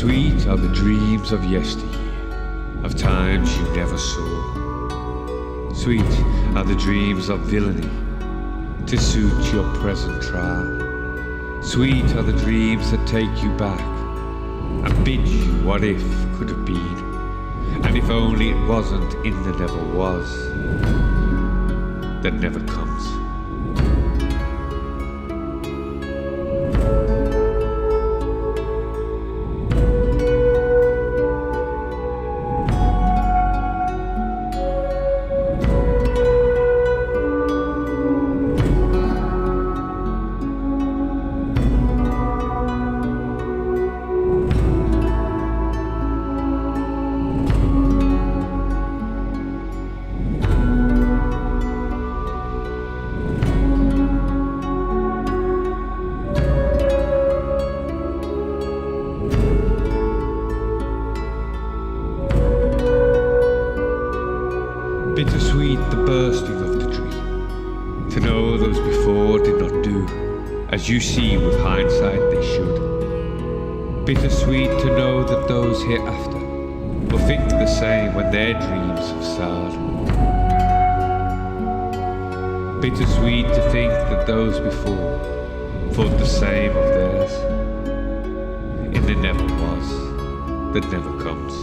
Bittersweet are the dreams of yesteryear, of times you never saw. Sweet are the dreams of villainy, to suit your present trial. Sweet are the dreams that take you back, and bid you what if could have been, and if only it wasn't in the never was, that never comes. Bittersweet the bursting of the dream, to know those before did not do as you see with hindsight they should. Bittersweet to know that those hereafter will think the same when their dreams have soured. Bittersweet to think that those before thought the same of theirs, in the never was that never comes.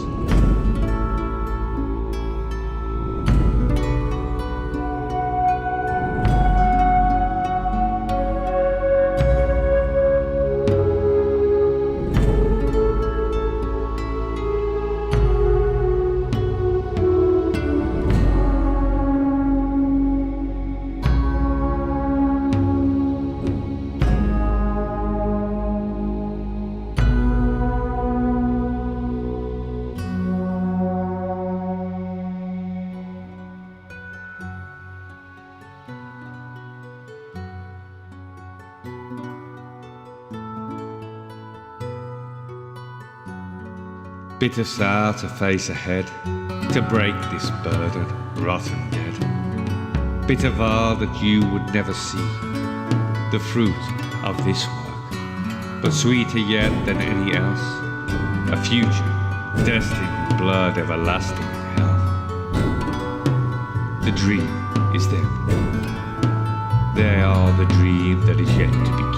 Bitter sour to face ahead, to break this burden, rotten dead. Bitter vow that you would never see the fruit of this work, but sweeter yet than any else, a future destined with blood everlasting in hell. The dream is them. They are the dream that is yet to begin.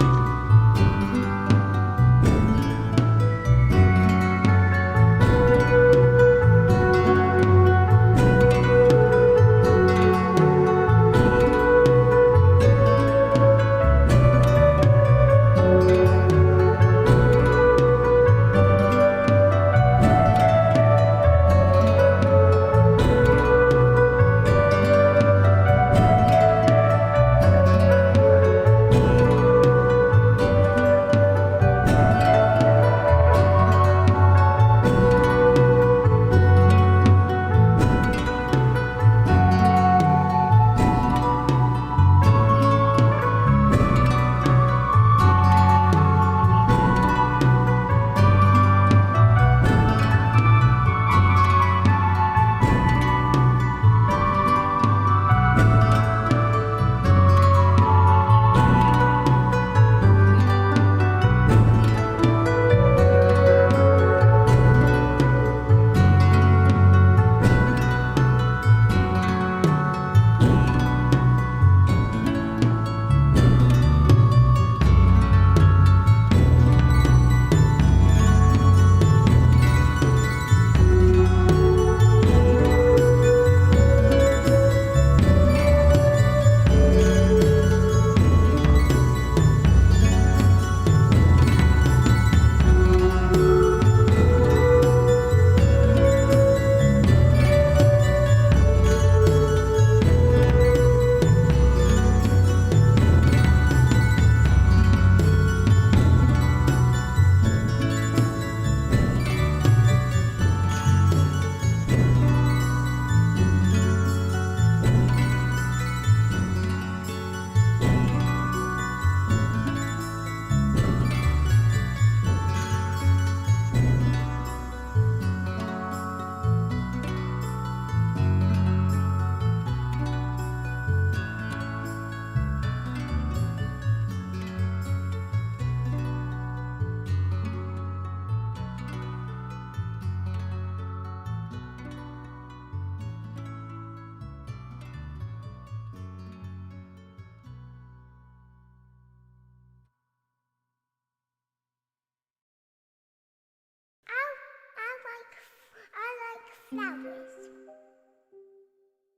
flowers.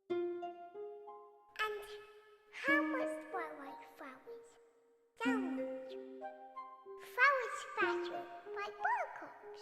And how much white flowers? Downward. Flowers scattered by buttercups.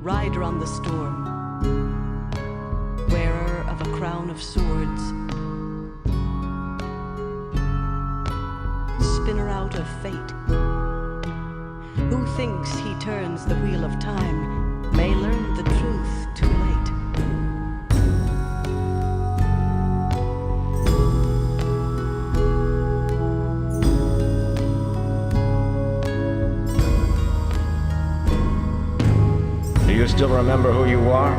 rider on the storm, wearer of a crown of swords, spinner out of fate. Who thinks he turns the wheel of time may learn the truth too late. Do you still remember who you are?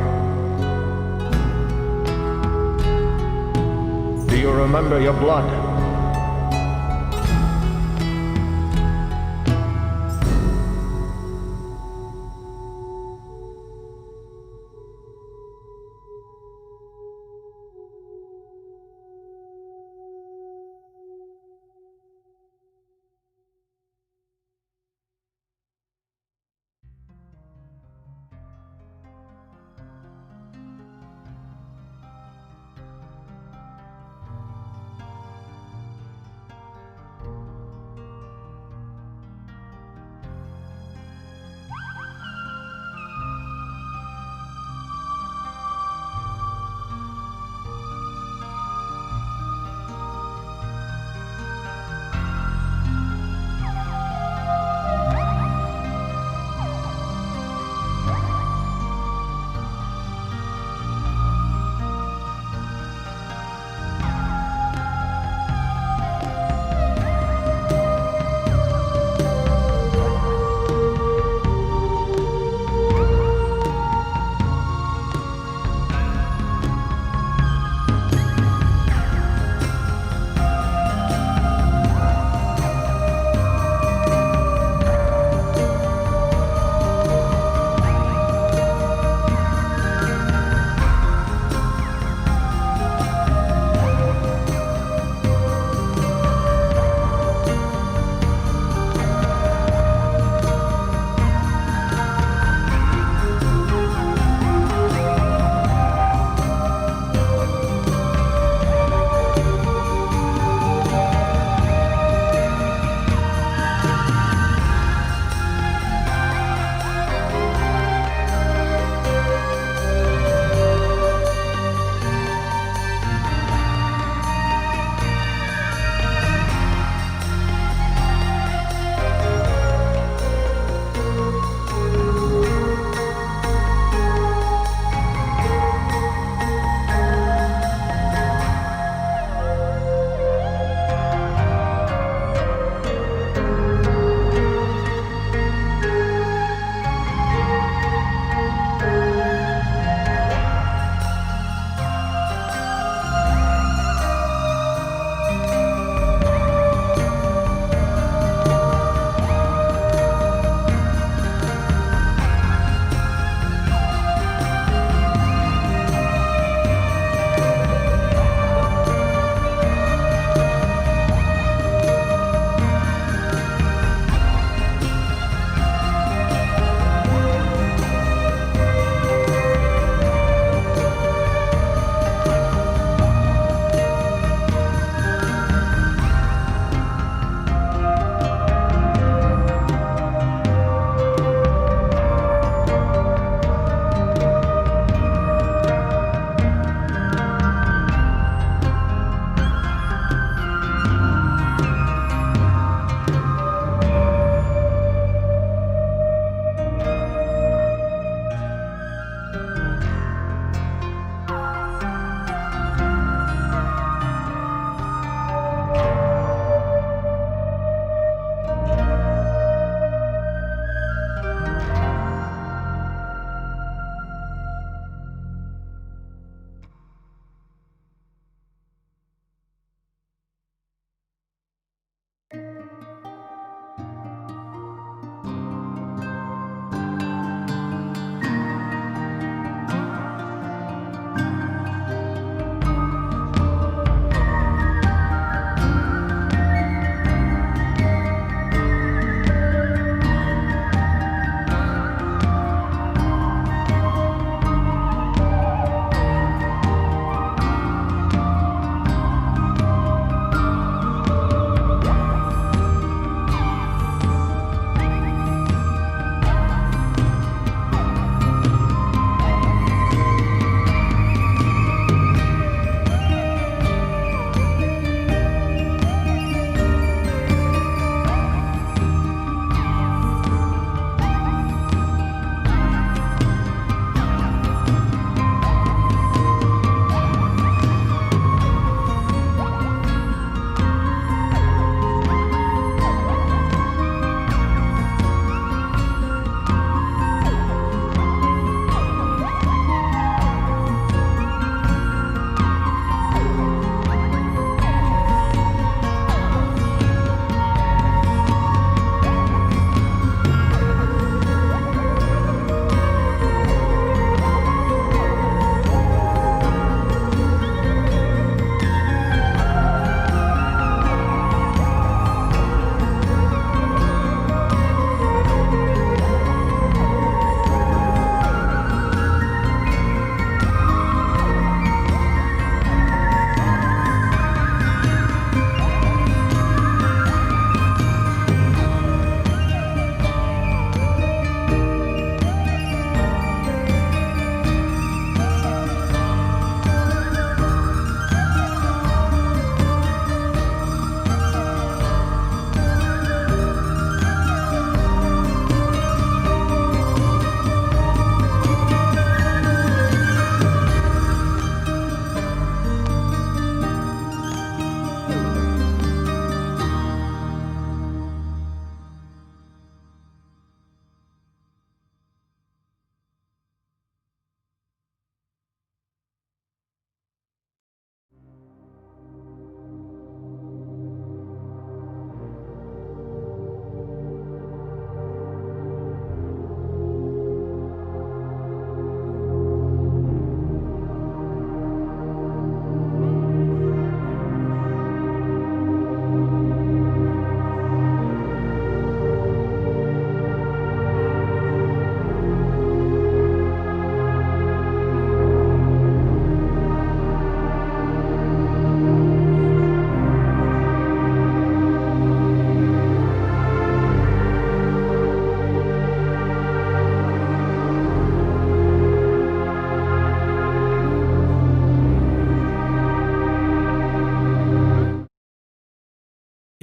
Do you remember your blood?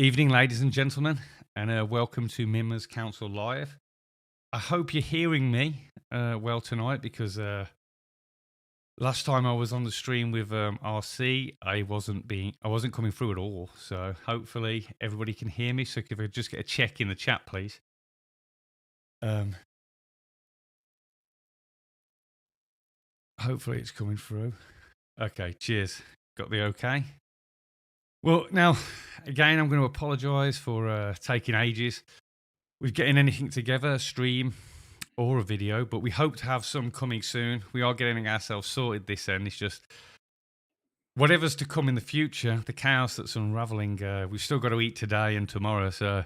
Evening, ladies and gentlemen, and welcome to Mimirs Council Live. I hope you're hearing me well tonight, because last time I was on the stream with RC, I wasn't coming through at all. So hopefully everybody can hear me. So if I just get a check in the chat, please. Hopefully it's coming through. Okay, cheers. Got the okay. Well, now, again, I'm going to apologise for taking ages with getting anything together, a stream or a video, but we hope to have some coming soon. We are getting ourselves sorted this end. It's just whatever's to come in the future, the chaos that's unravelling, we've still got to eat today and tomorrow, so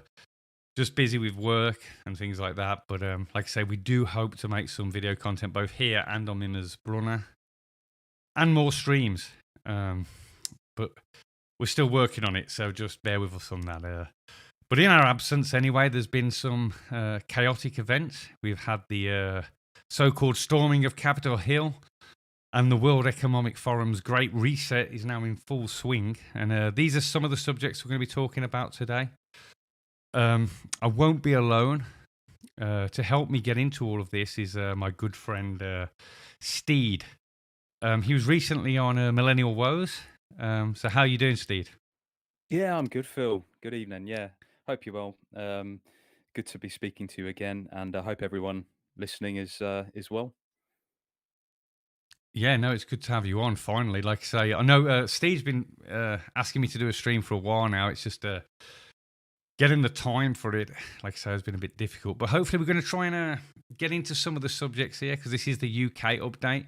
just busy with work and things like that. But like I say, we do hope to make some video content both here and on Mimirs Brunner and more streams. But we're still working on it, so just bear with us on that. But in our absence anyway, there's been some chaotic events. We've had the so-called storming of Capitol Hill, and the World Economic Forum's Great Reset is now in full swing. And these are some of the subjects we're going to be talking about today. I won't be alone. To help me get into all of this is my good friend Steed. He was recently on Millennial Woes. So how are you doing, Steed? Yeah, I'm good, Phil. Good evening. Yeah, hope you're well. Good to be speaking to you again, and I hope everyone listening is well. Yeah, no, it's good to have you on finally. Like I say, I know Steve's been asking me to do a stream for a while now. It's just getting the time for it, like I say, has been a bit difficult. But hopefully we're going to try and get into some of the subjects here, because this is the UK update.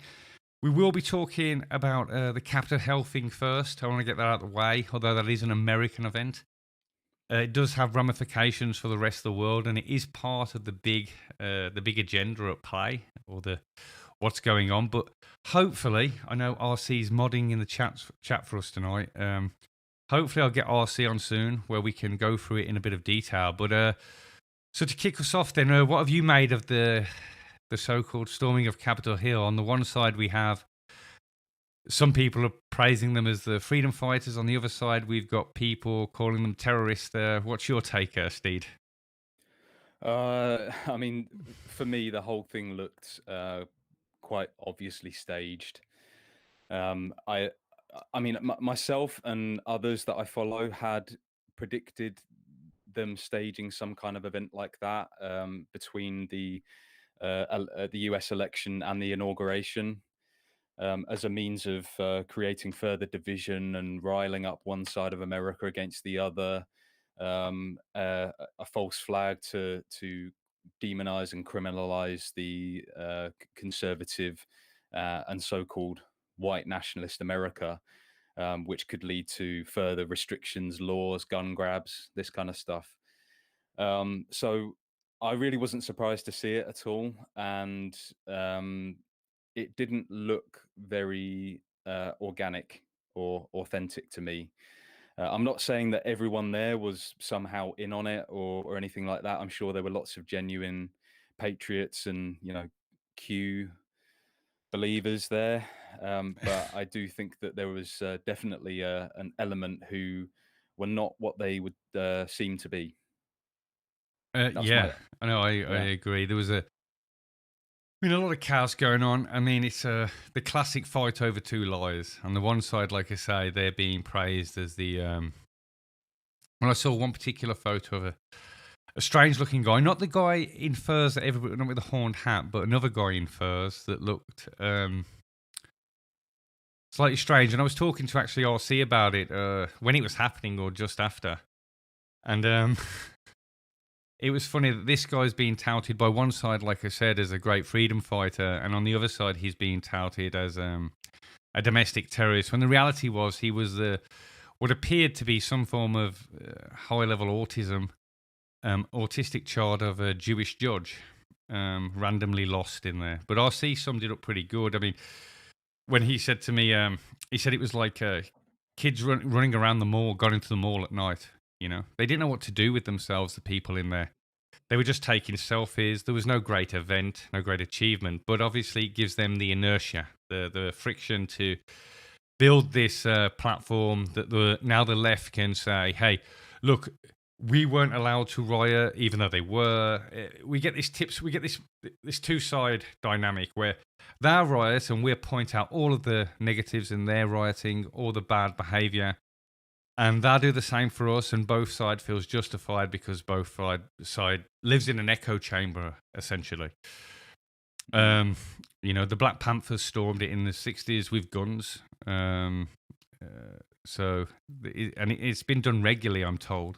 We will be talking about the Capitol Hill thing first. I want to get that out of the way, although that is an American event. It does have ramifications for the rest of the world, and it is part of the big agenda at play, or what's going on. But hopefully, I know RC's modding in the chat for us tonight. Hopefully I'll get RC on soon, where we can go through it in a bit of detail. But so to kick us off then, what have you made of the so-called storming of Capitol Hill? On the one side, we have some people are praising them as the freedom fighters. On the other side, we've got people calling them terrorists. What's your take, Steed? I mean, for me, the whole thing looked quite obviously staged. I mean, myself and others that I follow had predicted them staging some kind of event like that between the US election and the inauguration, as a means of creating further division and riling up one side of America against the other, a false flag to demonize and criminalize the conservative and so-called white nationalist America, which could lead to further restrictions, laws, gun grabs, this kind of stuff. So I really wasn't surprised to see it at all, and it didn't look very organic or authentic to me. I'm not saying that everyone there was somehow in on it or anything like that. I'm sure there were lots of genuine patriots and, Q believers there, but I do think that there was definitely an element who were not what they would seem to be. Yeah, I know. I agree. There was a lot of chaos going on. I mean, it's the classic fight over two lies. On the one side, like I say, they're being praised as the. When I saw one particular photo of a strange-looking guy, not the guy in furs that everybody, not with the horned hat, but another guy in furs that looked slightly strange. And I was talking to actually RC about it when it was happening or just after, and it was funny that this guy's being touted by one side, like I said, as a great freedom fighter, and on the other side, he's being touted as a domestic terrorist, when the reality was he was what appeared to be some form of high-level autistic child of a Jewish judge, randomly lost in there. But RC summed it up pretty good. I mean, when he said to me, he said it was like kids running around the mall, got into the mall at night. They didn't know what to do with themselves, the people in there. They were just taking selfies. There was no great event, no great achievement, but obviously it gives them the inertia, the friction to build this platform that now the left can say, hey, look, we weren't allowed to riot, even though they were. We get these tips. We get this two-side dynamic where they're riot and we point out all of the negatives in their rioting, all the bad behaviour, and they do the same for us. And both side feels justified because both side lives in an echo chamber, essentially. The Black Panthers stormed it in the 60s with guns. It's been done regularly, I'm told.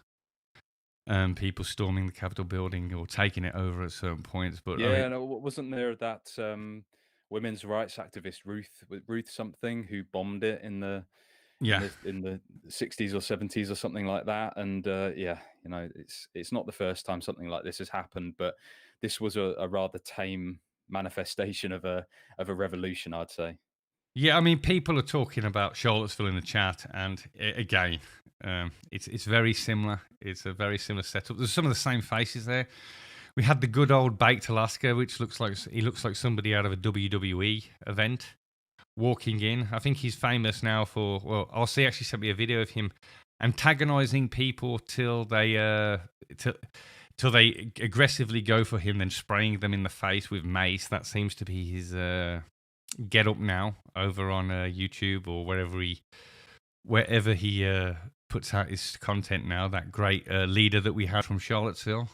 People storming the Capitol building or taking it over at certain points. But wasn't there that women's rights activist Ruth something who bombed it in the 60s or 70s or something like that? And it's not the first time something like this has happened, but this was a rather tame manifestation of a revolution, I'd say. Yeah, I mean, people are talking about Charlottesville in the chat, and again, it's very similar. It's a very similar setup. There's some of the same faces there. We had the good old Baked Alaska, which looks like somebody out of a WWE event walking in. I think he's famous now for. Well, RC actually sent me a video of him antagonizing people till they aggressively go for him, then spraying them in the face with mace. That seems to be his get up now over on YouTube or wherever he puts out his content now. That great leader that we had from Charlottesville,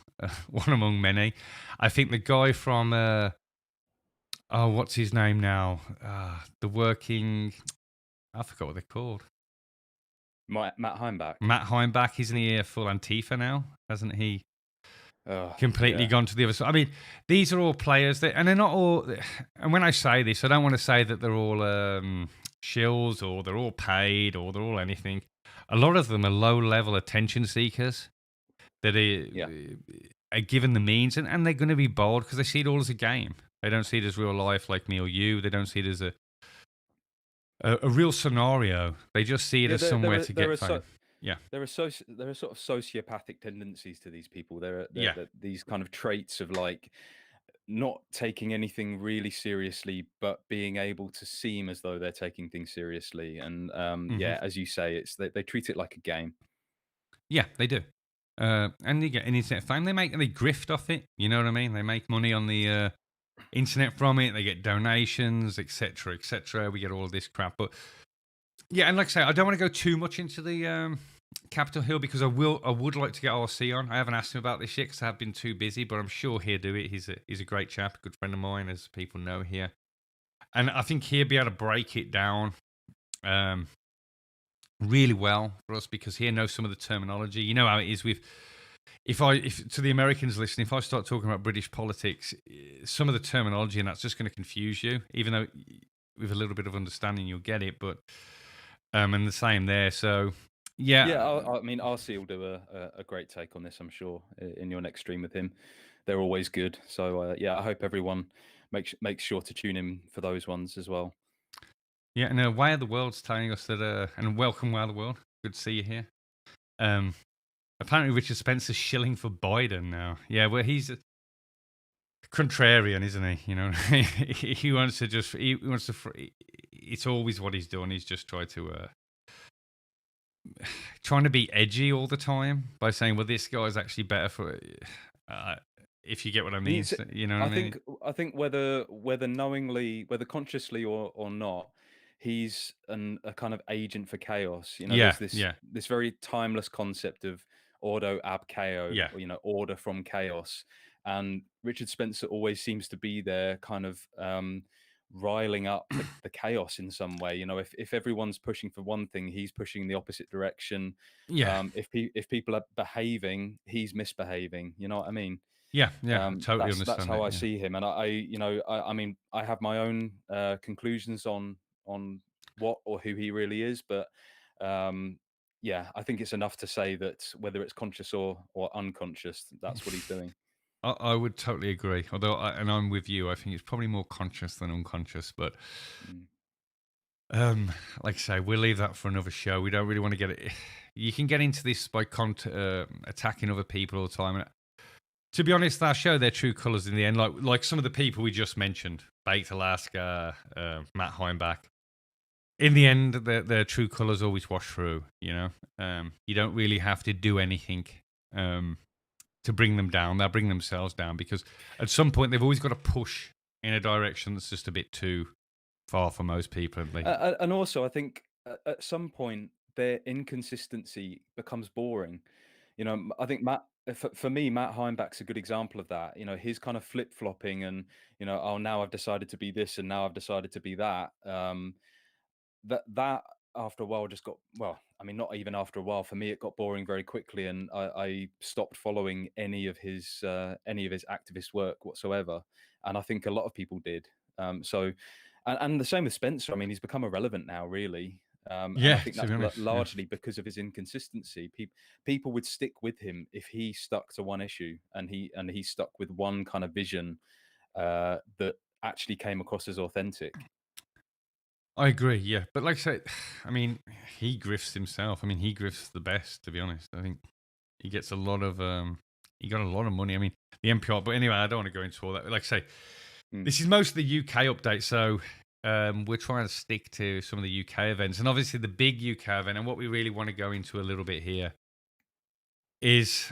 one among many. I think the guy from what's his name now? I forgot what they're called. Matt Heimbach. Matt Heimbach, isn't he a full Antifa now? Hasn't he? Completely gone to the other side. I mean, these are all players and they're not all. And when I say this, I don't want to say that they're all shills or they're all paid or they're all anything. A lot of them are low-level attention seekers that are given the means, and they're going to be bold because they see it all as a game. They don't see it as real life like me or you. They don't see it as a real scenario. They just see it as somewhere to get fame. There are sort of sociopathic tendencies to these people. There are these kind of traits of like not taking anything really seriously, but being able to seem as though they're taking things seriously. And as you say, they treat it like a game. Yeah, they do. And they get internet fame. They grift off it. You know what I mean? They make money on the internet from it. They get donations, etc., etc. We get all of this crap, but. Yeah, and like I say, I don't want to go too much into the Capitol Hill because I would like to get RC on. I haven't asked him about this yet because I have been too busy, but I'm sure he'll do it. He's a great chap, a good friend of mine, as people know here. And I think he'll be able to break it down really well for us because he knows some of the terminology. You know how it is with if to the Americans listening, if I start talking about British politics, some of the terminology and that's just going to confuse you, even though with a little bit of understanding you'll get it, but and the same there. So I mean, RC will do a great take on this, I'm sure, in your next stream with him. They're always good. So I hope everyone makes sure to tune in for those ones as well. Yeah, and Way of the World's telling us that, and welcome Way of the World. Good to see you here. Apparently Richard Spencer's shilling for Biden now. Yeah, well, he's a contrarian, isn't he? You know, he wants to. It's always what he's done. He's just trying to be edgy all the time by saying, "Well, this guy's actually better for." If you get what I mean, you know what I mean. I think whether knowingly, whether consciously or not, he's a kind of agent for chaos. You know, there's this very timeless concept of ordo ab chaos, or, you know, order from chaos. And Richard Spencer always seems to be there, kind of riling up the chaos in some way. You know, if everyone's pushing for one thing, he's pushing in the opposite direction. If people are behaving, he's misbehaving. You know what I mean? Totally understand. That's how I see him, and I mean, I have my own conclusions on what or who he really is, but I think it's enough to say that whether it's conscious or unconscious, that's what he's doing. I would totally agree. Although, I'm with you. I think it's probably more conscious than unconscious. But, like I say, we'll leave that for another show. We don't really want to get it. You can get into this by attacking other people all the time. And to be honest, they'll show their true colours in the end. Like some of the people we just mentioned, Baked Alaska, Matt Heimbach. in the end, their true colors always wash through. You don't really have to do anything um, to bring them down. They'll bring themselves down because at some point they've always got to push in a direction that's just a bit too far for most people. And also, I think at some point their inconsistency becomes boring. I think for me, Matt Heimbach's a good example of that. His kind of flip flopping and oh, now I've decided to be this and now I've decided to be that. That after a while just got, well, I mean, not even after a while. For me, it got boring very quickly, and I stopped following any of his activist work whatsoever. And I think a lot of people did. And the same with Spencer. I mean, he's become irrelevant now, really. And I think To be that's honest, largely because of his inconsistency. People would stick with him if he stuck to one issue and he stuck with one kind of vision that actually came across as authentic. I agree. Yeah, but like I said, I mean, he grifts himself. I mean, he grifts the best. To be honest, I think he gets a lot of he got a lot of money. I mean, the NPR. But anyway, I don't want to go into all that. Like I say, this is most of the UK update, so we're trying to stick to some of the UK events, and obviously the big UK event. And what we really want to go into a little bit here is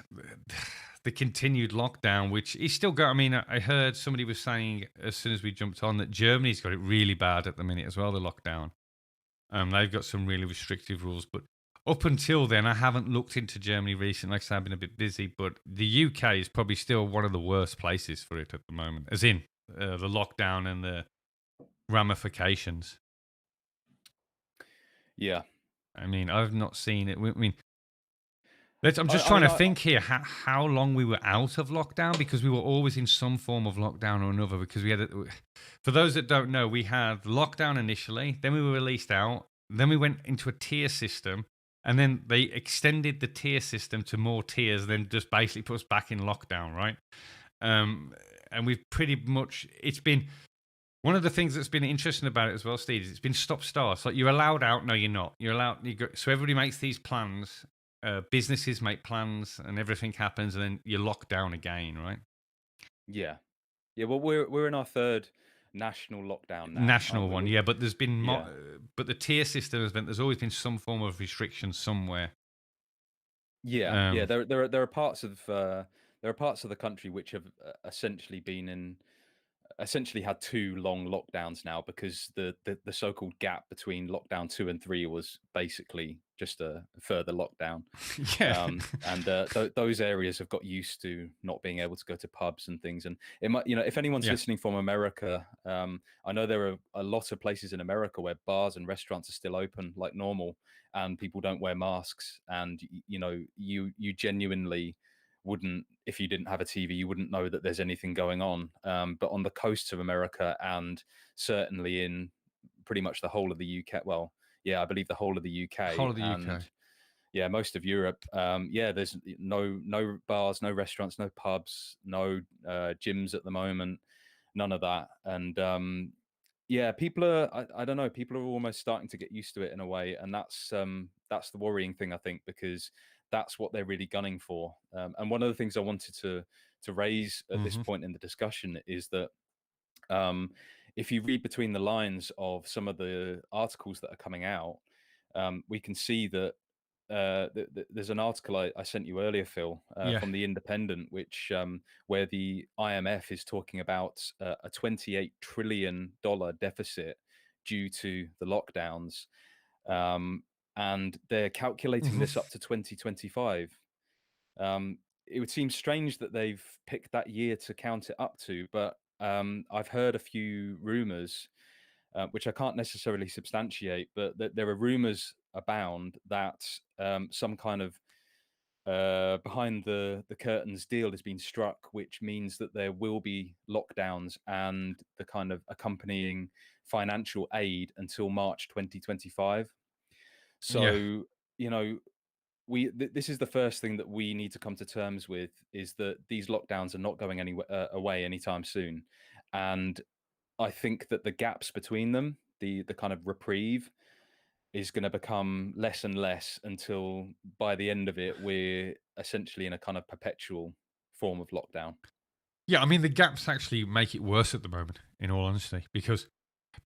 the continued lockdown, which is still going. I mean, I heard somebody was saying as soon as we jumped on that Germany's got it really bad at the minute as well, the lockdown. They've got some really restrictive rules, but up until then, I haven't looked into Germany recently. Like I said, I've been a bit busy, but the UK is probably still one of the worst places for it at the moment, as in the lockdown and the ramifications. Yeah. I mean, I've not seen it. I mean, I'm just trying to think here how long we were out of lockdown, because we were always in some form of lockdown or another. Because we had, for those that don't know, we had lockdown initially, then we were released out, then we went into a tier system, and then they extended the tier system to more tiers, then just basically put us back in lockdown, right? And we've pretty much, it's been one of the things that's been interesting about it as well, Steed, is it's been stop-start. It's like you're allowed out, no, you're not. You're allowed. So everybody makes these plans. Businesses make plans and everything happens, and then you're locked down again, right? Yeah. Well, we're in our third national lockdown now. National aren't we? one, yeah. But there's been, Yeah. but the tier system has been. There's always been some form of restriction somewhere. Yeah. There are parts of the country which have essentially had two long lockdowns now, because the so-called gap between lockdown 2 and 3 was basically just a further lockdown. Yeah. And those areas have got used to not being able to go to pubs and things. And it might, if anyone's Yeah. listening from America, I know there are a lot of places in America where bars and restaurants are still open like normal, and people don't wear masks. And you genuinely wouldn't, if you didn't have a TV, you wouldn't know that there's anything going on. But on the coasts of America, and certainly in pretty much the whole of the UK, well, yeah, I believe the whole of the UK, Whole of the UK. and yeah, most of Europe, there's no bars, no restaurants, no pubs, no gyms at the moment, none of that. And yeah, people are, I don't know, people are almost starting to get used to it in a way, and that's the worrying thing, I think, because that's what they're really gunning for. And one of the things I wanted to raise at this point in the discussion is that if you read between the lines of some of the articles that are coming out, we can see that there's an article I sent you earlier, Phil, Yeah. from the Independent, which where the IMF is talking about a $28 trillion deficit due to the lockdowns, and they're calculating this up to 2025. It would seem strange that they've picked that year to count it up to, but I've heard a few rumors, which I can't necessarily substantiate, but there are rumors abound that some kind of behind the curtains deal has been struck, which means that there will be lockdowns and the kind of accompanying financial aid until March 2025. So, this is the first thing that we need to come to terms with, is that these lockdowns are not going away anytime soon. And I think that the gaps between them, the kind of reprieve, is going to become less and less until by the end of it, we're essentially in a kind of perpetual form of lockdown. Yeah, I mean, the gaps actually make it worse at the moment, in all honesty, because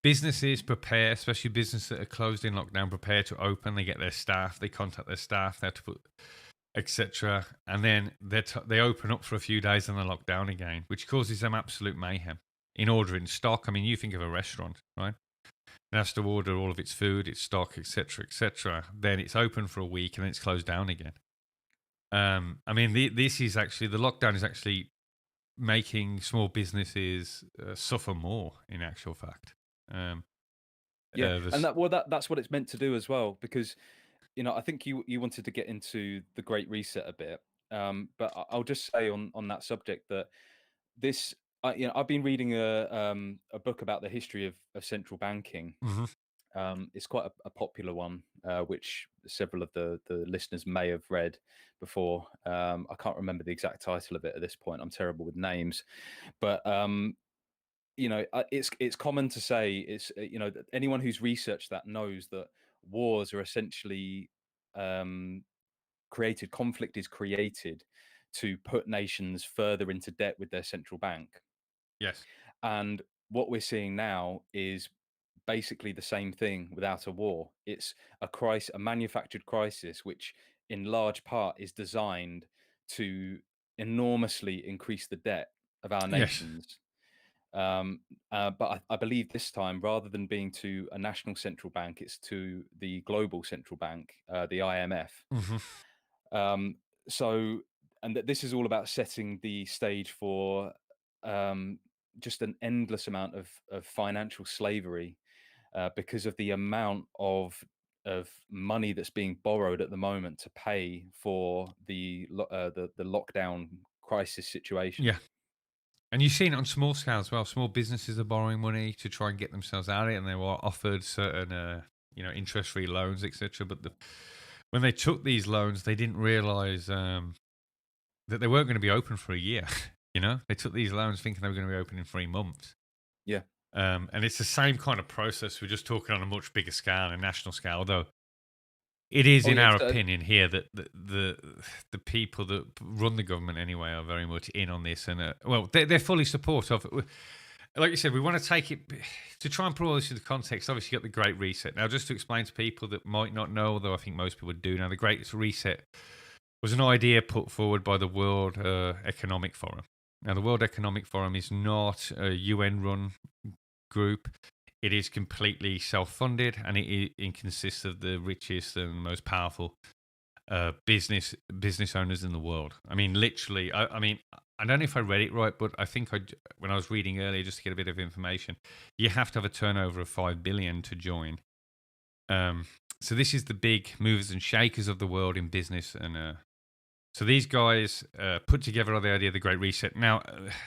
businesses prepare, especially businesses that are closed in lockdown, prepare to open. They get their staff, they contact their staff, they have to put, etc. And then they open up for a few days and they lock down again, which causes them absolute mayhem in ordering stock. I mean, you think of a restaurant, right? It has to order all of its food, its stock, etc., etc. Then it's open for a week and then it's closed down again. I mean, this is actually, the lockdown is actually making small businesses suffer more, in actual fact. Yeah, This- and that's what it's meant to do as well, because I think you wanted to get into the Great Reset a bit, but I'll just say on that subject that this, I've been reading a book about the history of central banking. Mhm. It's quite a popular one, which several of the listeners may have read before. I can't remember the exact title of it at this point. I'm terrible with names, but it's common to say, that anyone who's researched that knows that wars are essentially conflict is created to put nations further into debt with their central bank. Yes. And what we're seeing now is basically the same thing without a war. It's a manufactured crisis, which in large part is designed to enormously increase the debt of our Yes. nations. But I believe this time, rather than being to a national central bank, it's to the global central bank, the IMF. Mhm. So, and that this is all about setting the stage for just an endless amount of financial slavery, because of the amount of money that's being borrowed at the moment to pay for the lockdown crisis situation. Yeah. And you've seen it on small scale as well. Small businesses are borrowing money to try and get themselves out of it, and they were offered certain, interest-free loans, etc. But when they took these loans, they didn't realize that they weren't going to be open for a year. They took these loans thinking they were going to be open in 3 months. Yeah. And it's the same kind of process. We're just talking on a much bigger scale, a national scale, although it is, in our opinion here, that the people that run the government anyway are very much in on this, and they're fully supportive. Like you said, we want to take it to try and put all this into context. Obviously, you got the Great Reset. Now, just to explain to people that might not know, although I think most people do now, the Great Reset was an idea put forward by the World Economic Forum. Now, the World Economic Forum is not a UN-run group. It is completely self-funded, and it consists of the richest and most powerful business owners in the world. I mean, literally. I mean, I don't know if I read it right, but I think when I was reading earlier, just to get a bit of information, you have to have a turnover of 5 billion to join. So this is the big movers and shakers of the world in business, and so these guys put together the idea of the Great Reset. Now,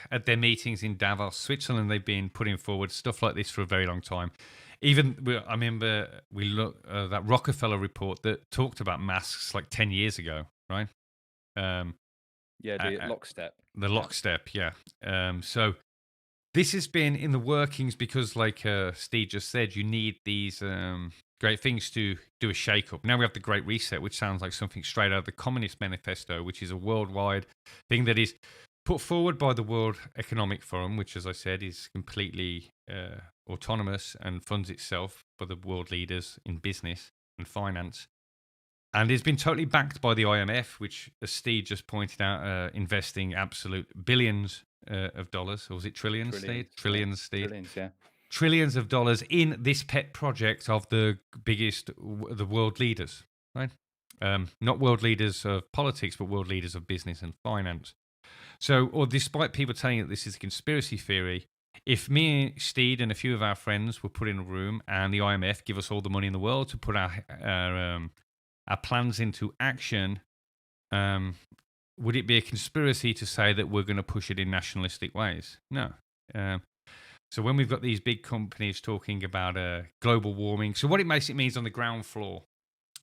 at their meetings in Davos, Switzerland, they've been putting forward stuff like this for a very long time. I remember we looked that Rockefeller report that talked about masks like 10 years ago, right? The lockstep. The lockstep, yeah. So this has been in the workings because, like Steed just said, you need these great things to do a shake-up. Now we have the Great Reset, which sounds like something straight out of the Communist Manifesto, which is a worldwide thing that is put forward by the World Economic Forum, which, as I said, is completely autonomous and funds itself by the world leaders in business and finance. And it's been totally backed by the IMF, which, as Steed just pointed out, investing absolute billions of dollars. Or was it trillions, Steed? Trillions, Steed. Trillions, yeah. Trillions of dollars in this pet project of the world leaders, right? Not world leaders of politics, but world leaders of business and finance. So, or despite people telling that this is a conspiracy theory, if me, Steed, and a few of our friends were put in a room and the IMF give us all the money in the world to put our plans into action, would it be a conspiracy to say that we're going to push it in nationalistic ways? No. So when we've got these big companies talking about global warming, so what it means on the ground floor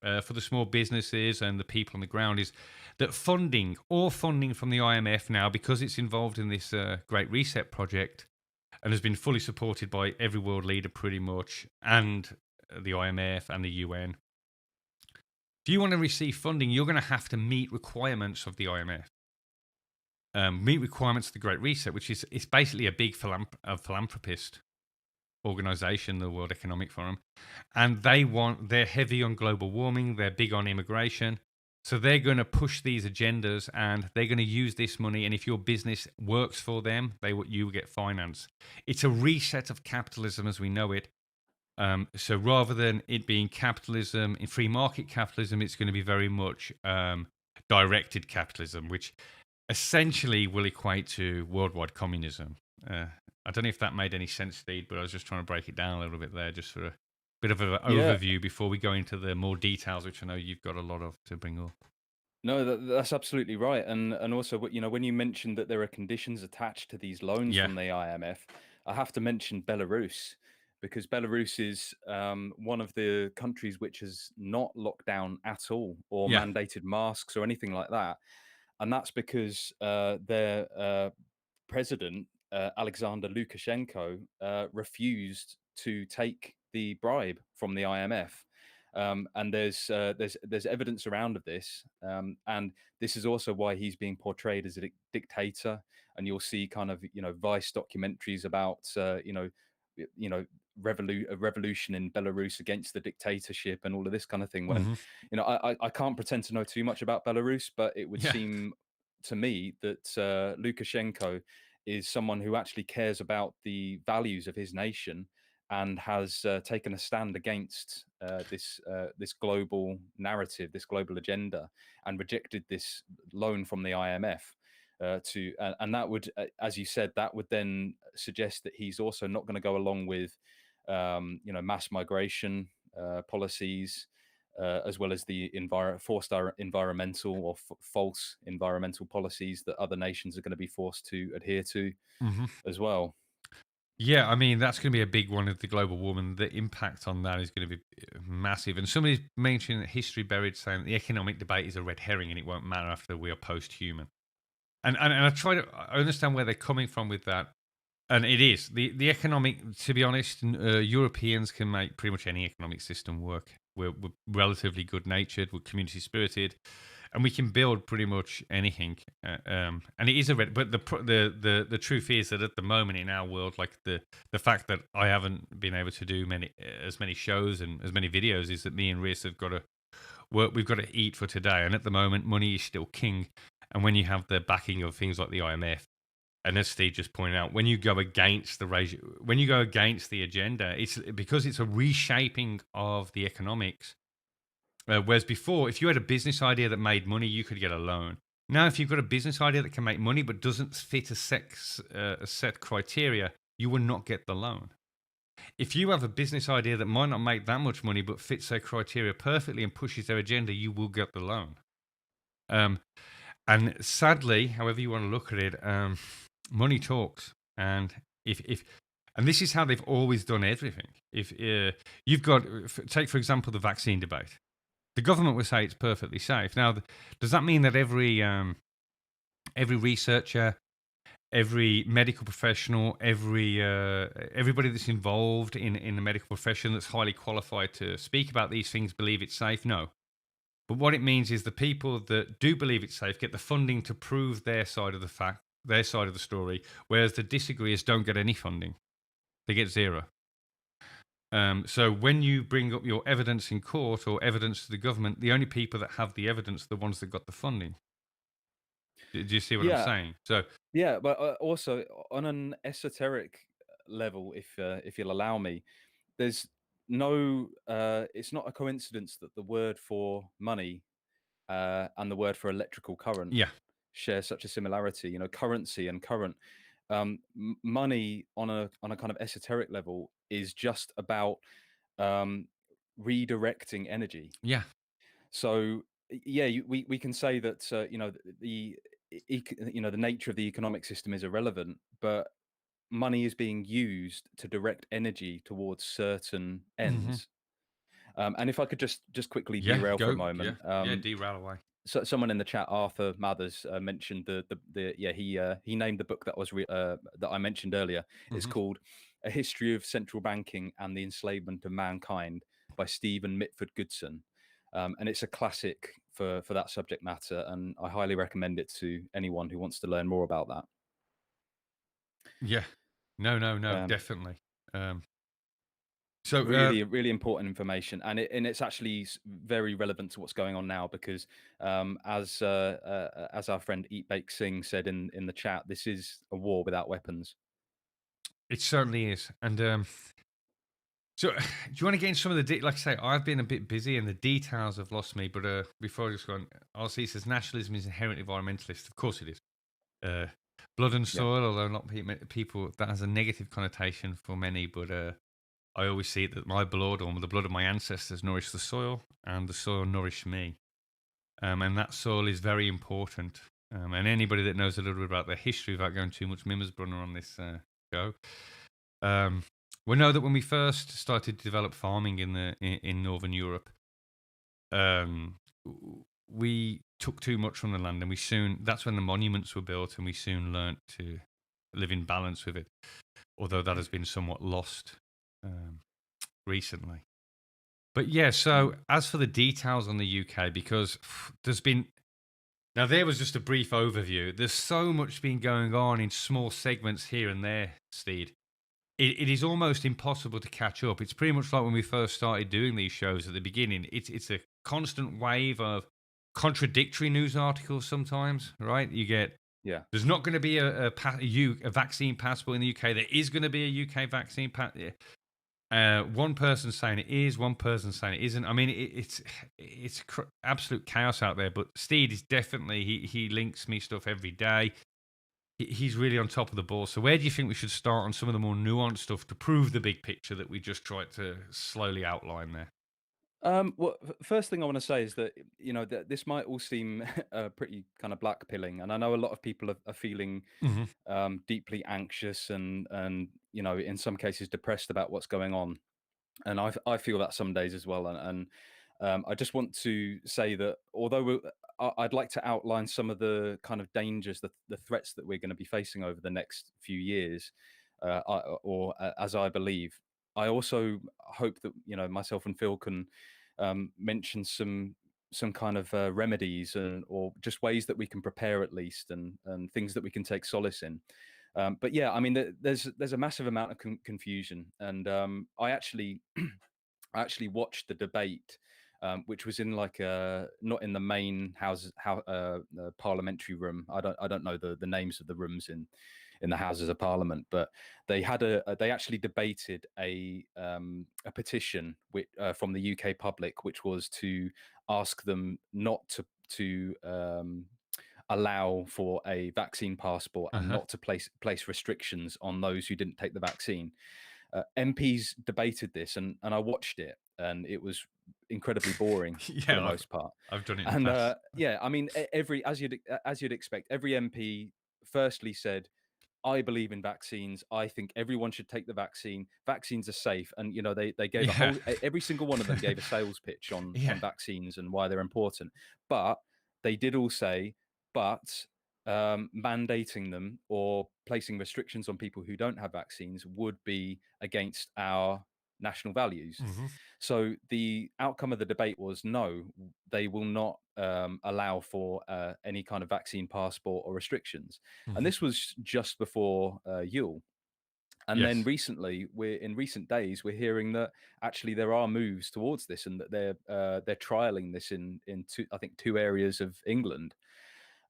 for the small businesses and the people on the ground is that funding from the IMF now, because it's involved in this Great Reset project and has been fully supported by every world leader pretty much, and the IMF and the UN. If you want to receive funding, you're going to have to meet requirements of the IMF. Meet requirements of the Great Reset, which is it's basically a big philanthropist. organization, the World Economic Forum, and they're heavy on global warming, they're big on immigration. So they're going to push these agendas, and they're going to use this money. And if your business works for them, you get finance. It's a reset of capitalism as we know it. So rather than it being capitalism, in free market capitalism, it's going to be very much directed capitalism, which essentially will equate to worldwide communism. I don't know if that made any sense, Steed, but I was just trying to break it down a little bit there, just for a bit of an Yeah. overview before we go into the more details, which I know you've got a lot of to bring up. No, that's absolutely right. And also, when you mentioned that there are conditions attached to these loans Yeah, from the IMF, I have to mention Belarus, because Belarus is one of the countries which has not locked down at all or yeah, mandated masks or anything like that. And that's because their president, Alexander Lukashenko, refused to take the bribe from the IMF. And there's evidence around of this, and this is also why he's being portrayed as a dictator. And you'll see kind of Vice documentaries about y- you know a revolution in Belarus against the dictatorship and all of this kind of thing. When hmm I can't pretend to know too much about Belarus, but it would yeah, seem to me that Lukashenko is someone who actually cares about the values of his nation and has taken a stand against this global narrative, this global agenda, and rejected this loan from the IMF. And that would, as you said, that would then suggest that he's also not going to go along with, mass migration policies, as well as the forced environmental or false environmental policies that other nations are going to be forced to adhere to hmm as well. yeah. I mean, that's going to be a big one of the global warming. The impact on that is going to be massive. And somebody's mentioned that history buried, saying that the economic debate is a red herring and it won't matter after we are post-human. And I understand where they're coming from with that. And it is the economic. To be honest, Europeans can make pretty much any economic system work. We're relatively good natured. We're community spirited, and we can build pretty much anything. And it is a red. But the truth is that at the moment in our world, like the fact that I haven't been able to do as many shows and as many videos is that me and Rhys have got to work. We've got to eat for today, and at the moment, money is still king. And when you have the backing of things like the IMF, and as Steve just pointed out, when you go against when you go against the agenda, it's because it's a reshaping of the economics. Whereas before, if you had a business idea that made money, you could get a loan. Now, if you've got a business idea that can make money but doesn't fit a set criteria, you will not get the loan. If you have a business idea that might not make that much money but fits their criteria perfectly and pushes their agenda, you will get the loan. And sadly, however you want to look at it, money talks. And and this is how they've always done everything. If you've got, take for example, the vaccine debate, the government will say it's perfectly safe. Now, does that mean that every researcher, every medical professional, everybody that's involved in the medical profession that's highly qualified to speak about these things believe it's safe? No. But what it means is the people that do believe it's safe get the funding to prove their side of their side of the story, whereas the disagreeers don't get any funding. They get zero. So when you bring up your evidence in court or evidence to the government, the only people that have the evidence are the ones that got the funding. Do you see what I'm Yeah, saying? So, yeah, but also on an esoteric level, if you'll allow me, there's no. It's not a coincidence that the word for money and the word for electrical current yeah. share such a similarity. Currency and current. Money on a kind of esoteric level is just about um, redirecting energy. Yeah. So yeah, we can say that the nature of the economic system is irrelevant, but money is being used to direct energy towards certain hmm ends. And if I could just quickly Yeah. derail for a Go. Yeah. moment, Yeah. Derail away. so someone in the chat, Arthur Mathers, mentioned the yeah he named the book that I mentioned earlier. It's hmm called A History of Central Banking and the Enslavement of Mankind by Stephen Mitford Goodson, and it's a classic for that subject matter, and I highly recommend it to anyone who wants to learn more about that. Yeah. No. Um, Definitely. Um, So really important information, and it's actually very relevant to what's going on now, because as our friend Eat Bake Sing said in the chat, this is a war without weapons. it certainly is. And so, do you want to get into some of the like I say, I've been a bit busy and the details have lost me. But before I just go on, RC says nationalism is inherently environmentalist. Of course it is. Blood and Yeah. soil, although not people, that has a negative connotation for many. But I always see it that my blood, or the blood of my ancestors, nourished the soil, and the soil nourished me. And that soil is very important. And anybody that knows a little bit about the history, without going too much Mimirs on this show, we know that when we first started to develop farming in Northern Europe, we took too much from the land, and that's when the monuments were built, and we soon learnt to live in balance with it. Although that has been somewhat lost recently. But yeah, so as for the details on the UK, because now there was just a brief overview. There's so much been going on in small segments here and there, Steed. It is almost impossible to catch up. It's pretty much like when we first started doing these shows at the beginning. It's a constant wave of contradictory news articles sometimes, right? You get, there's not going to be a vaccine passport in the UK. There is going to be a UK vaccine passport. One person saying it is, one person saying it isn't. I mean, it's absolute chaos out there. But Steed is definitely, he links me stuff every day. He's really on top of the ball. So where do you think we should start on some of the more nuanced stuff to prove the big picture that we just tried to slowly outline there? Well, first thing I want to say is that, that this might all seem pretty kind of blackpilling, and I know a lot of people are feeling deeply anxious and in some cases depressed about what's going on, and I feel that some days as well. And I just want to say that although I'd like to outline some of the kind of dangers, the threats that we're going to be facing over the next few years, as I believe, I also hope that myself and Phil can mention some kind of remedies or just ways that we can prepare at least, and things that we can take solace in. But yeah, I mean, there's a massive amount of confusion, and I actually watched the debate, which was in like not in the main parliamentary room. I don't know the names of the rooms in the Houses of Parliament, but they had they actually debated a petition from the UK public, which was to ask them not to allow for a vaccine passport and not to place restrictions on those who didn't take the vaccine. MPs debated this, and I watched it, and it was incredibly boring for the most part. I've done it. And yeah, I mean, as you'd expect, every MP firstly said, I believe in vaccines. I think everyone should take the vaccine. Vaccines are safe. And, they gave every single one of them gave a sales pitch on vaccines and why they're important. But they did all say, but mandating them or placing restrictions on people who don't have vaccines would be against our national values. So the outcome of the debate was no, they will not allow for any kind of vaccine passport or restrictions. And this was just before Yule. And then recently, in recent days, we're hearing that actually there are moves towards this, and that they're trialing this in two areas of England.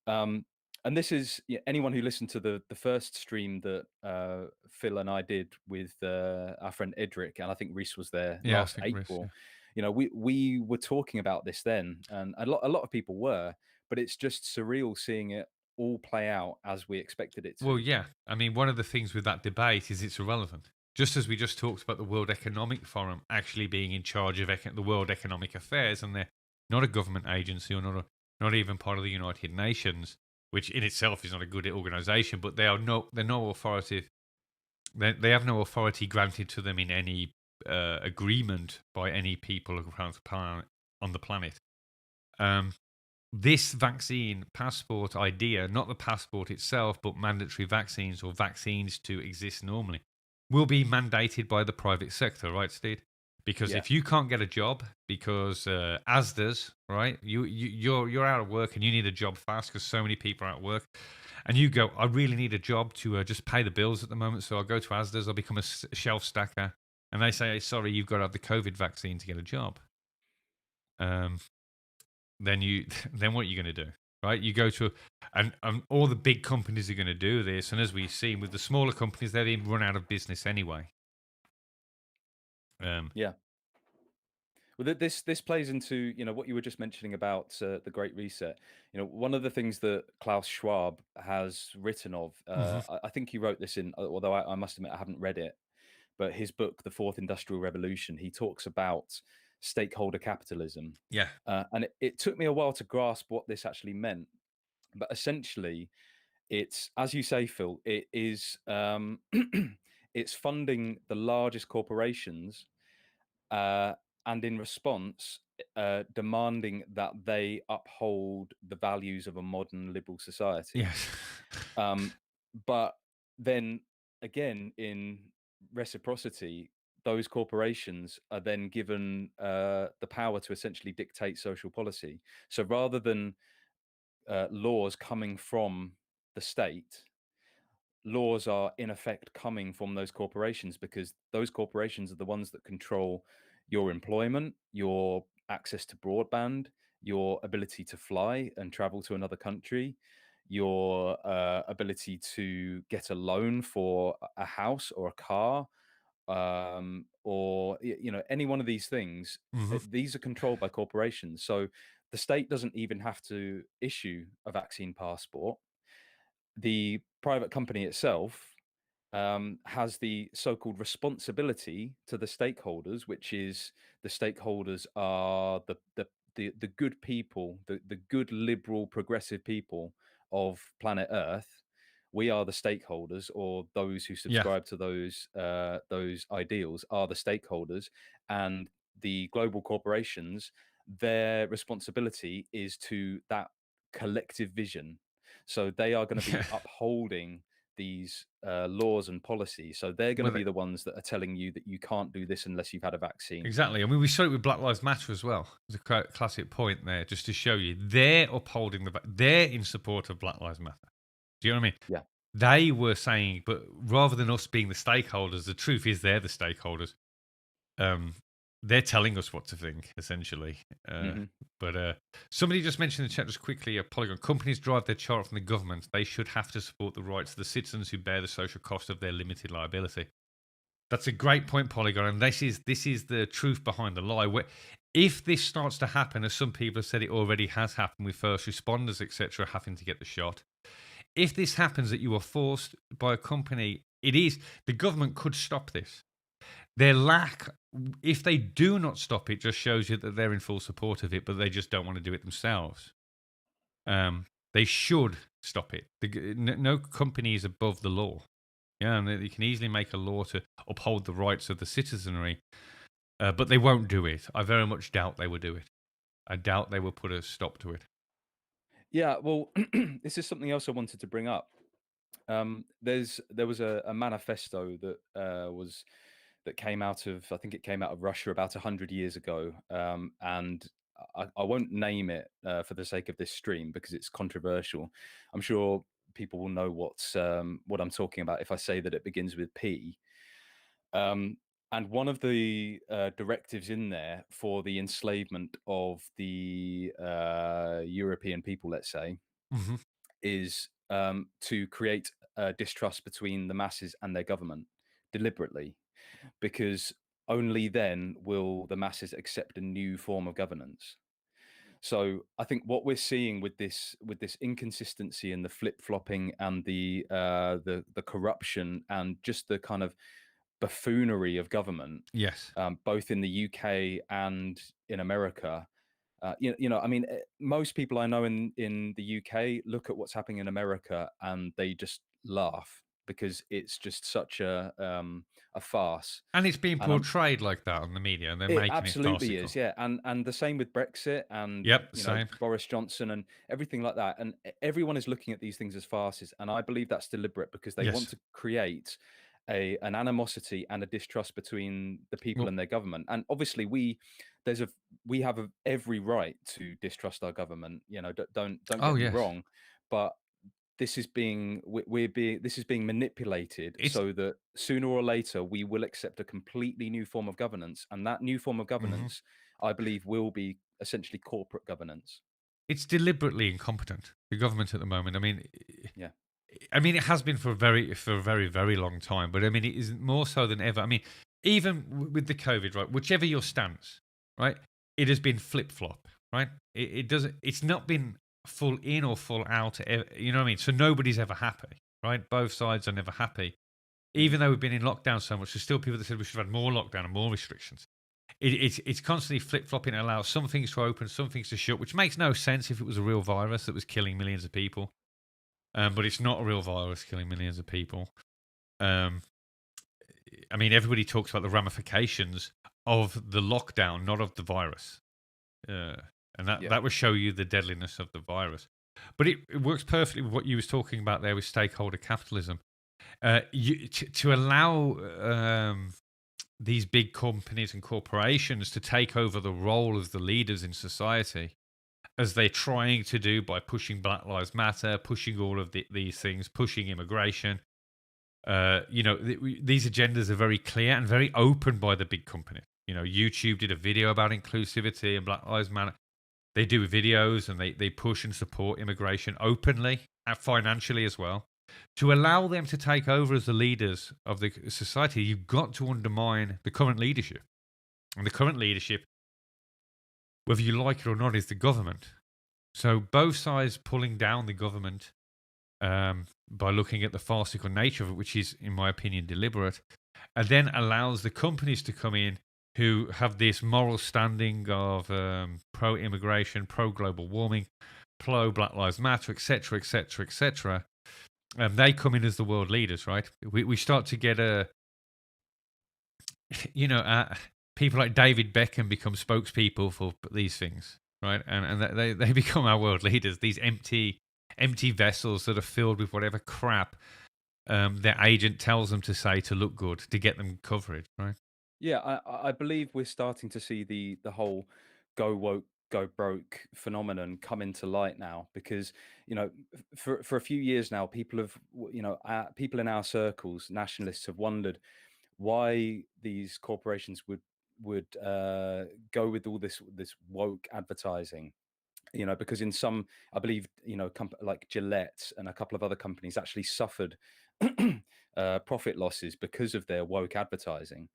And this is anyone who listened to the first stream that Phil and I did with our friend Edric, and I think Reese was there last April. Reece, we were talking about this then, and a lot of people were, but it's just surreal seeing it all play out as we expected it to. Well, yeah. I mean, one of the things with that debate is it's irrelevant. Just as we just talked about the World Economic Forum actually being in charge of the World Economic Affairs, and they're not a government agency or not even part of the United Nations, which in itself is not a good organization, but they're no authority. They have no authority granted to them in any agreement by any people on the planet. This vaccine passport idea, not the passport itself, but mandatory vaccines or vaccines to exist normally, will be mandated by the private sector, right, Steed? Because if you can't get a job because Asda's, right, you're out of work and you need a job fast because so many people are out of work, and you go, I really need a job to just pay the bills at the moment, so I'll go to Asda's, I'll become a shelf stacker, and they say, sorry, you've got to have the COVID vaccine to get a job, um, then then what are you going to do? Right? You go to, and all the big companies are going to do this. And as we've seen with the smaller companies, they've even run out of business anyway. Yeah. Well, this plays into what you were just mentioning about the Great Reset. One of the things that Klaus Schwab has written of, Mhm. I think he wrote this in, although I must admit I haven't read it, but his book, The Fourth Industrial Revolution, he talks about stakeholder capitalism, Yeah. and it took me a while to grasp what this actually meant. But essentially, it's, as you say, Phil, it is it's funding the largest corporations, uh, and in response, demanding that they uphold the values of a modern liberal society. Yes. Um, but then again, in reciprocity, those corporations are then given the power to essentially dictate social policy. So rather than laws coming from the state, laws are in effect coming from those corporations, because those corporations are the ones that control your employment, your access to broadband, your ability to fly and travel to another country, your ability to get a loan for a house or a car, or any one of these things. Mhm. These are controlled by corporations, so the state doesn't even have to issue a vaccine passport. The private company itself has the so-called responsibility to the stakeholders, which is, the stakeholders are the good people, the good liberal progressive people of planet Earth. We are the stakeholders, or those who Yeah. subscribe to those ideals are the stakeholders, and the global corporations, their responsibility is to that collective vision. So they are going to be Yeah. upholding these laws and policies. So they're going to Well, be the ones that are telling you that you can't do this unless you've had a vaccine. exactly. I mean, we saw it with Black Lives Matter as well. It's a classic point there, just to show you they're upholding they're in support of Black Lives Matter. Do you know what I mean? Yeah. They were saying, but rather than us being the stakeholders, the truth is they're the stakeholders. They're telling us what to think, essentially. Hmm. But somebody just mentioned in the chat just quickly, Polygon companies drive their chart from the government. They should have to support the rights of the citizens who bear the social cost of their limited liability. That's a great point, Polygon, and this is the truth behind the lie. If this starts to happen, as some people have said it already has happened with first responders, etc., having to get the shot. If this happens, that you are forced by a company, the government could stop this. Their lack, if they do not stop it, just shows you that they're in full support of it, but they just don't want to do it themselves. They should stop it. No company is above the law. Yeah, and they can easily make a law to uphold the rights of the citizenry, but they won't do it. I very much doubt they will do it. I doubt they will put a stop to it. Yeah. Well, this is something else I wanted to bring up. There was a manifesto that came out of, I think it came out of Russia about 100 years ago, and I won't name it for the sake of this stream because it's controversial. I'm sure people will know what I'm talking about if I say that it begins with P. And one of the directives in there for the enslavement of the European people, let's say, Mm-hmm. is to create distrust between the masses and their government deliberately, because only then will the masses accept a new form of governance. So I think what we're seeing with this inconsistency and the flip flopping and the corruption and just the kind of buffoonery of government, Yes. both in the UK and in America. I mean, most people I know in the UK look at what's happening in America and they just laugh because it's just such a farce. And it's being And portrayed like that on the media, and they're it making it absolutely farcical. is, yeah. And the same with Brexit and Yep, same. Boris Johnson and everything like that. And everyone is looking at these things as farces, and I believe that's deliberate because they want Yes. to create an animosity and a distrust between the people Well, and their government. And obviously, we have every right to distrust our government. Don't oh get me yes. wrong, but this is being this is being manipulated It's so that sooner or later we will accept a completely new form of governance, and that new form of mhm. governance, I believe, will be essentially corporate governance. It's deliberately incompetent. The government at the moment. Yeah. I mean, it has been for a very, very long time. But I mean, it is more so than ever. I mean, even with the COVID, right? Whichever your stance, right? It has been flip flop, right? It doesn't. It's not been full in or full out. You know what I mean? So nobody's ever happy, right? Both sides are never happy. Mm. Even though we've been in lockdown so much, there's still people that said we should have had more lockdown and more restrictions. It's constantly flip flopping. It allows some things to open, some things to shut, which makes no sense if it was a real virus that was killing millions of people. But it's not a real virus killing millions of people. Um, I mean, everybody talks about the ramifications of the lockdown, not of the virus, and Yeah. that will show you the deadliness of the virus. But it works perfectly with what you was talking about there with stakeholder capitalism. To allow these big companies and corporations to take over the role of the leaders in society, as they're trying to do by pushing Black Lives Matter, pushing all of these things, pushing immigration. These agendas are very clear and very open by the big company. YouTube did a video about inclusivity and Black Lives Matter. They do videos and they push and support immigration openly and financially as well. To allow them to take over as the leaders of the society, you've got to undermine the current leadership. And the current leadership, whether you like it or not, is the government. So both sides pulling down the government by looking at the farcical nature of it, which is, in my opinion, deliberate, and then allows the companies to come in who have this moral standing of pro-immigration, pro-global warming, pro-Black Lives Matter, etc., etc., etc. They come in as the world leaders, right? We start to get people like David Beckham become spokespeople for these things, right? And they become our world leaders. These empty vessels that are filled with whatever crap their agent tells them to say to look good to get them coverage, right? Yeah, I believe we're starting to see the whole go woke, go broke phenomenon come into light now, because for a few years now, people have people in our circles, nationalists, have wondered why these corporations would go with all this woke advertising. Because in some, I believe, like Gillette and a couple of other companies actually suffered profit losses because of their woke advertising.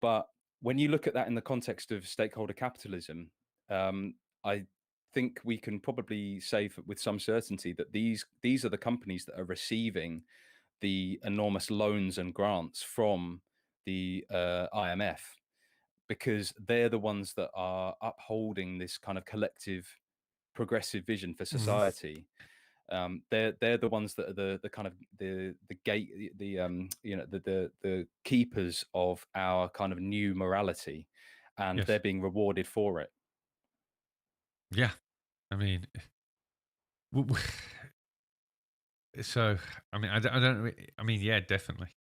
But when you look at that in the context of stakeholder capitalism, I think we can probably say with some certainty that these are the companies that are receiving the enormous loans and grants from the IMF, because they're the ones that are upholding this kind of collective progressive vision for Mhm. society. They're the ones that are the kind of the gate, the keepers of our kind of new morality, and Yes. they're being rewarded for it. Yeah. I mean, w- w- so I don't. I mean, yeah, definitely.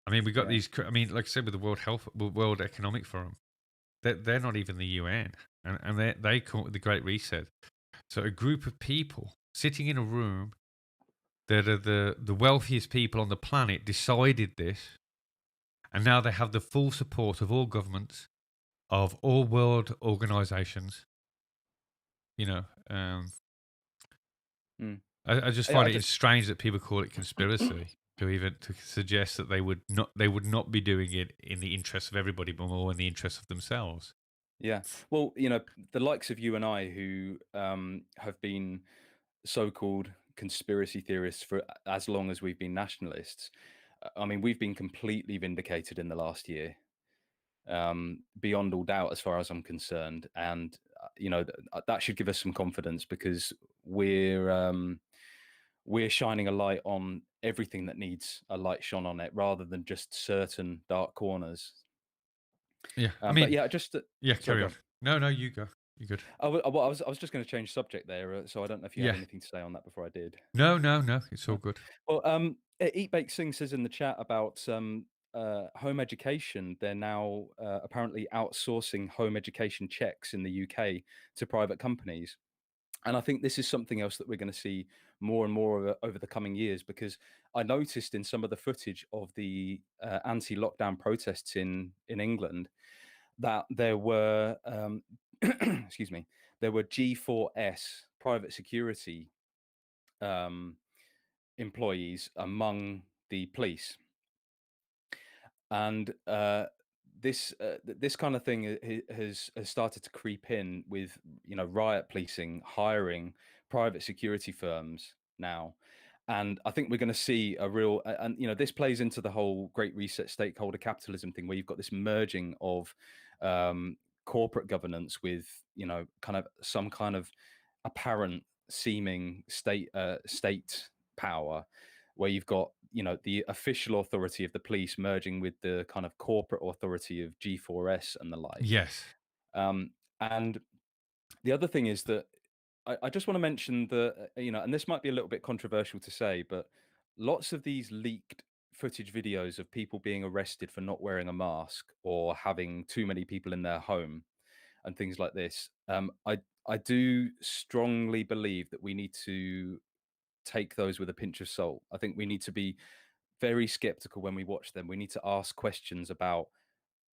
I mean, we got Yeah. these. I mean, like I said, with the World Economic Forum, they're not even the UN, and they come up with the Great Reset. So a group of people sitting in a room that are the wealthiest people on the planet decided this, and now they have the full support of all governments, of all world organizations. You know, Mm. I just I find it just strange that people call it conspiracy to even to suggest that they would not be doing it in the interest of everybody, but more in the interest of themselves. Yeah. Well, the likes of you and I, who have been so-called conspiracy theorists for as long as we've been nationalists. I mean, we've been completely vindicated in the last year, beyond all doubt, as far as I'm concerned. And that should give us some confidence, because we're shining a light on everything that needs a light shone on it, rather than just certain dark corners. Yeah, I But mean, yeah, just yeah, sorry, carry go on. on. No, you go. You good? Well, I was just going to change subject there, so I don't know if you had Yeah. anything to say on that before I did. No. It's all No. good. Well, Eat Bake Sing says in the chat about home education. They're now apparently outsourcing home education checks in the UK to private companies. And I think this is something else that we're going to see more and more over the coming years, because I noticed in some of the footage of the anti-lockdown protests in England that there were excuse me, there were G4S private security um, employees among the police, and this kind of thing has started to creep in with, you know, riot policing hiring private security firms now. And I think we're going to see a real and you know, this plays into the whole great reset stakeholder capitalism thing, where you've got this merging of um, corporate governance with, you know, kind of some kind of apparent seeming state power, where you've got, you know, the official authority of the police merging with the kind of corporate authority of G4S and the like. Yes. Um, and the other thing is that I just want to mention that, you know, and this might be a little bit controversial to say, but lots of these leaked footage videos of people being arrested for not wearing a mask or having too many people in their home and things like this, I do strongly believe that we need to take those with a pinch of salt. I think we need to be very skeptical when we watch them. We need to ask questions about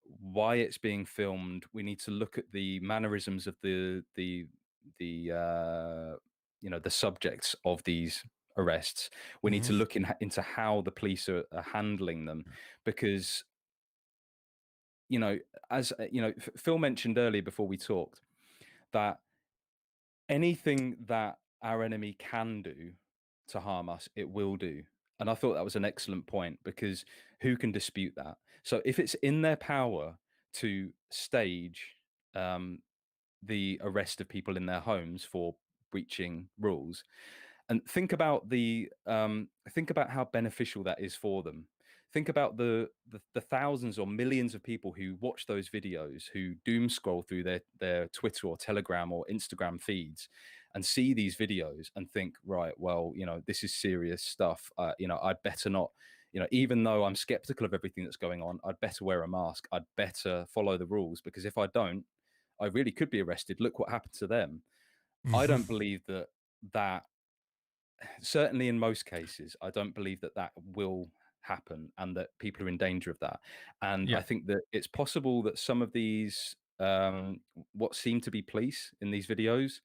why it's being filmed. We need to look at the mannerisms of the you know, the subjects of these arrests. We need to Mhm. look into how the police are handling them, because, you know, as you know, Phil mentioned earlier before we talked that anything that our enemy can do to harm us, it will do. And I thought that was an excellent point, because who can dispute that? So if it's in their power to stage um, the arrest of people in their homes for breaching rules, and think about how beneficial that is for them. Think about the thousands or millions of people who watch those videos, who doom scroll through their Twitter or Telegram or Instagram feeds and see these videos and think, right, well, you know, this is serious stuff. You know, I'd better not, you know, even though I'm skeptical of everything that's going on, I'd better wear a mask. I'd better follow the rules, because if I don't, I really could be arrested. Look what happened to them. I Mhm. don't believe that certainly in most cases, I don't believe that will happen and that people are in danger of that. And I Yeah. think that it's possible that some of these, what seem to be police in these videos,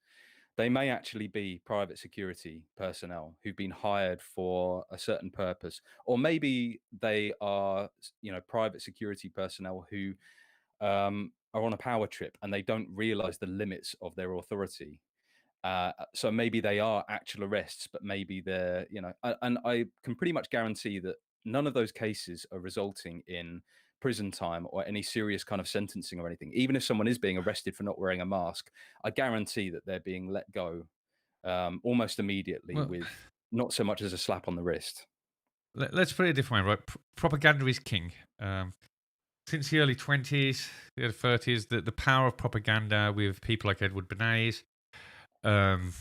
they may actually be private security personnel who've been hired for a certain purpose, or maybe they are, you know, private security personnel who are on a power trip and they don't realize the limits of their authority. So maybe they are actual arrests, but maybe they're, you know, and I can pretty much guarantee that none of those cases are resulting in prison time or any serious kind of sentencing or anything. Even if someone is being arrested for not wearing a mask, I guarantee that they're being let go almost immediately, Well, with not so much as a slap on the wrist. let's put it a different way, right? Propaganda is king. Since the early 20s, the early 30s, the power of propaganda with people like Edward Bernays um,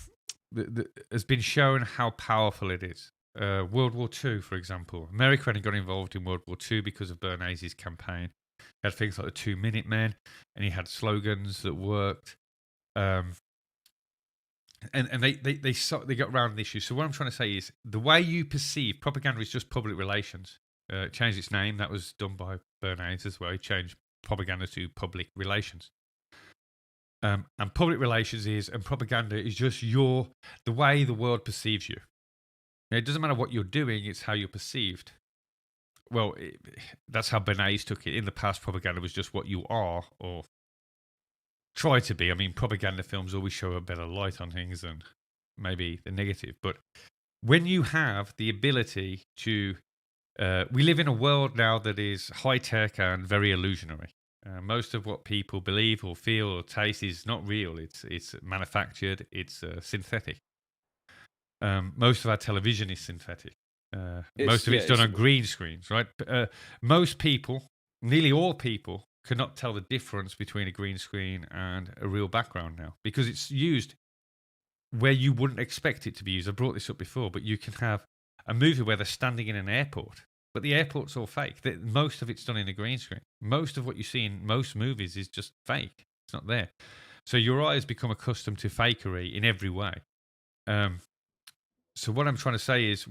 has been shown how powerful it is. World War II, for example. America only got involved in World War II because of Bernays' campaign. He had things like the 2 Minute Men, and he had slogans that worked. Um, and they got around the issue. So what I'm trying to say is the way you perceive propaganda is just public relations. It changed its name. That was done by Bernays as well. He changed propaganda to public relations. And public relations and propaganda is just the way the world perceives you. It doesn't matter what you're doing; it's how you're perceived. Well, that's how Bernays took it. In the past, propaganda was just what you are or try to be. I mean, propaganda films always show a better light on things than maybe the negative. But when you have the ability to, we live in a world now that is high tech and very illusionary. Most of what people believe or feel or taste is not real. It's manufactured. It's synthetic. Most of our television is synthetic. Most It's of yeah, it's done it's on green screens, right? Most people, nearly all people, cannot tell the difference between a green screen and a real background now, because it's used where you wouldn't expect it to be used. I brought this up before, but you can have a movie where they're standing in an airport, but the airport's all fake. Most of it's done in a green screen. Most of what you see in most movies is just fake. It's not there. So your eyes become accustomed to fakery in every way. Um, so what I'm trying to say is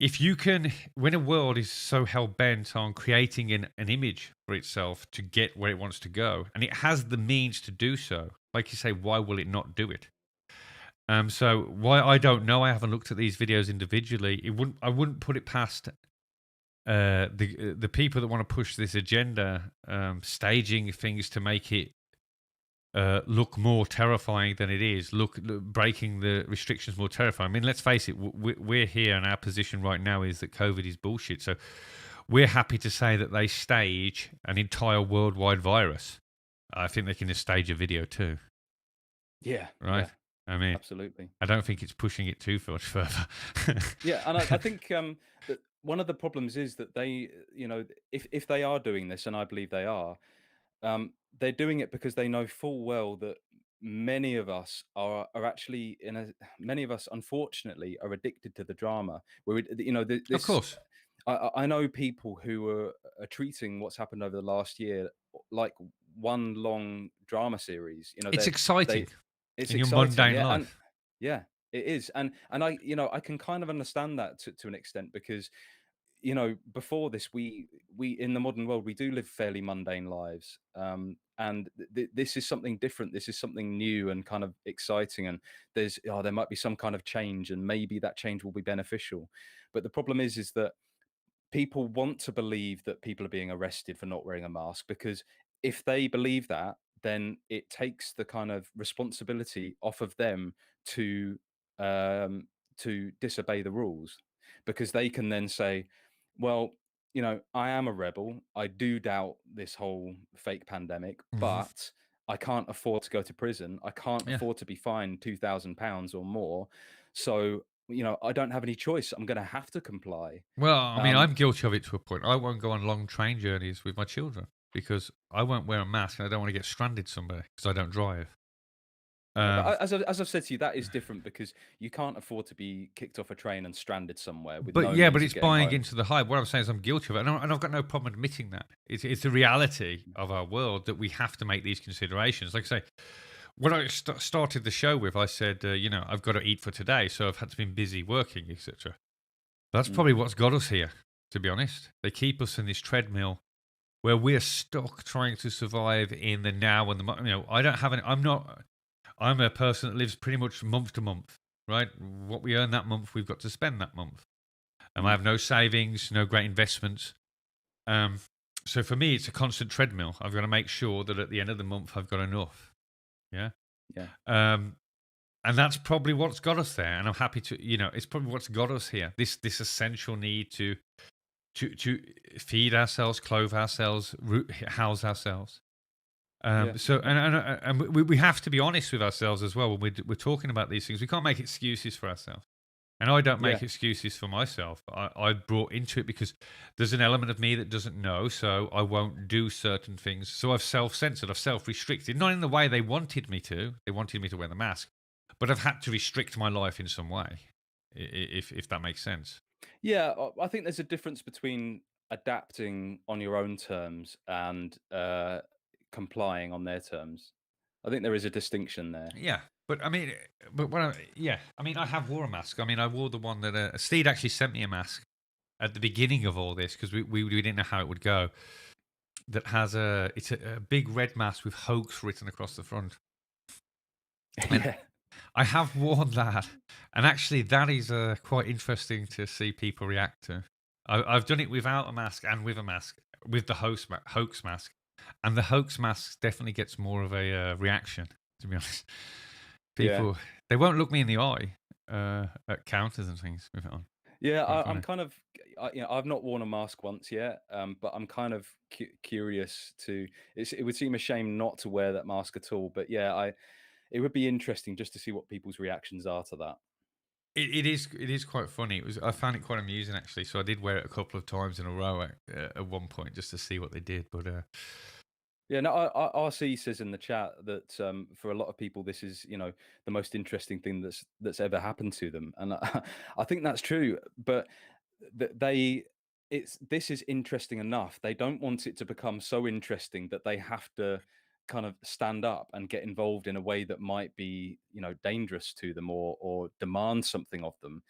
if you can, when a world is so hell bent on creating an image for itself to get where it wants to go, and it has the means to do so, like you say, why will it not do it? So why, I don't know. I haven't looked at these videos individually. I wouldn't put it past the people that want to push this agenda, staging things to make it look more terrifying than it is, breaking the restrictions more terrifying. I mean, let's face it, we're here, and our position right now is that COVID is bullshit. So we're happy to say that they stage an entire worldwide virus. I think they can just stage a video too, Yeah. right? Yeah, I mean, absolutely. I don't think it's pushing it too much further. Yeah, and I think that one of the problems is that they, if they are doing this, and I believe they are, they're doing it because they know full well that many of us are actually many of us, unfortunately, are addicted to the drama. Where Of this, course, I know people who are treating what's happened over the last year like one long drama series. it's They exciting it's in your exciting, mundane yeah, and life. yeah, it is, and I can kind of understand that to an extent, because before this, we in the modern world, we do live fairly mundane lives, and this is something different. This is something new and kind of exciting, and there might be some kind of change, and maybe that change will be beneficial. But the problem is that people want to believe that people are being arrested for not wearing a mask, because if they believe that, then it takes the kind of responsibility off of them to um disobey the rules, because they can then say, well, I am a rebel, I do doubt this whole fake pandemic, Mhm. but I can't afford to go to prison, I can't Yeah. afford to be fined £2,000 or more, so I don't have any choice, I'm going to have to comply. Well, I mean, um I'm guilty of it to a point. I won't go on long train journeys with my children because I won't wear a mask and I don't want to get stranded somewhere because I don't drive. Yeah, but Um, as I've said to you, that is different, because you can't afford to be kicked off a train and stranded somewhere with but no yeah, but means of it's getting buying home. into the hype. What I'm saying is I'm guilty of it, and I've got no problem admitting that. It's the reality of our world that we have to make these considerations. Like I say, when I started the show with, I said, I've got to eat for today, so I've had to be busy working, etc. That's Mm. probably what's got us here, to be honest. They keep us in this treadmill where we're stuck trying to survive in the now and I don't have any. I'm a person that lives pretty much month to month, right? What we earn that month, we've got to spend that month. I Mm. have no savings, no great investments. Um, so for me, it's a constant treadmill. I've got to make sure that at the end of the month, I've got enough. Yeah. Yeah. Um, and that's probably what's got us there. And I'm happy to, it's probably what's got us here. This essential need to feed ourselves, clothe ourselves, house ourselves. Yeah. So Yeah. and we have to be honest with ourselves as well when we're talking about these things. We can't make excuses for ourselves, and I don't Yeah. make excuses for myself. I brought into it because there's an element of me that doesn't know, so I won't do certain things. So I've self-censored, I've self-restricted, not in the way they wanted me to. They wanted me to wear the mask, but I've had to restrict my life in some way, if that makes sense. Yeah, I think there's a difference between adapting on your own terms and complying on their terms. I think there is a distinction there. Yeah, but I mean, yeah, I mean, I have wore a mask. I mean, I wore the one that Steed actually sent me a mask at the beginning of all this because we didn't know how it would go. That has it's a big red mask with hoax written across the front, and Yeah. I have worn that, and actually that is quite interesting to see people react to. I've done it without a mask and with a mask, with the hoax mask, and the hoax mask definitely gets more of a reaction. To be honest, Yeah. people they won't look me in the eye at counters and things with it on. Yeah, Quite I'm funny. kind of, I've not worn a mask once yet, but I'm kind of curious to. It would seem a shame not to wear that mask at all. But yeah, it would be interesting just to see what people's reactions are to that. It is quite funny. I found it quite amusing actually. So I did wear it a couple of times in a row at one point just to see what they did. But Yeah, no, RC says in the chat that for a lot of people, this is the most interesting thing that's ever happened to them, and I think that's true. But they, this is interesting enough. They don't want it to become so interesting that they have to kind of stand up and get involved in a way that might be, dangerous to them or demand something of them.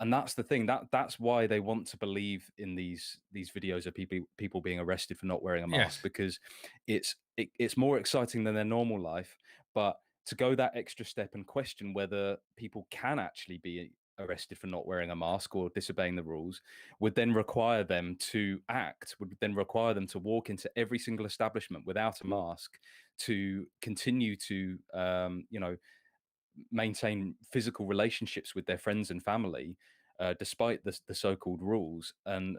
And that's the thing, that's why they want to believe in these videos of people being arrested for not wearing a mask, Yes. because it's more exciting than their normal life. But to go that extra step and question whether people can actually be arrested for not wearing a mask or disobeying the rules would then require them to act, would then require them to walk into every single establishment without a mask, to continue to maintain physical relationships with their friends and family, despite the so-called rules. And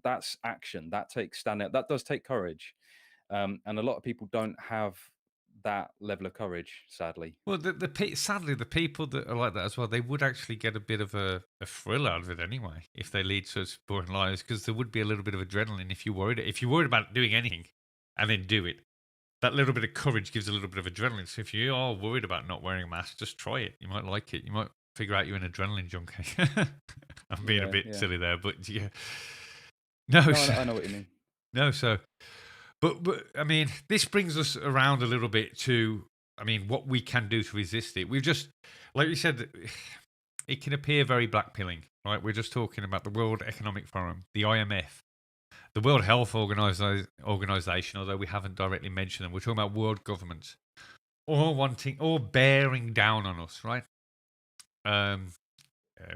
that's action, that takes standing out, that does take courage. And a lot of people don't have that level of courage, sadly. Well, sadly, the people that are like that as well, they would actually get a bit of a thrill out of it anyway if they lead such boring lives, because there would be a little bit of adrenaline if you're worried about doing anything and then do it. That little bit of courage gives a little bit of adrenaline. So if you are worried about not wearing a mask, just try it. You might like it. You might figure out you're an adrenaline junkie. I'm being a bit silly there, but yeah. No, I know what you mean. No, so, but I mean, this brings us around a little bit to, what we can do to resist it. We've just, like you said, it can appear very blackpilling, right? We're just talking about the World Economic Forum, the IMF, the World Health Organization, although we haven't directly mentioned them. We're talking about world governments, all bearing down on us, right?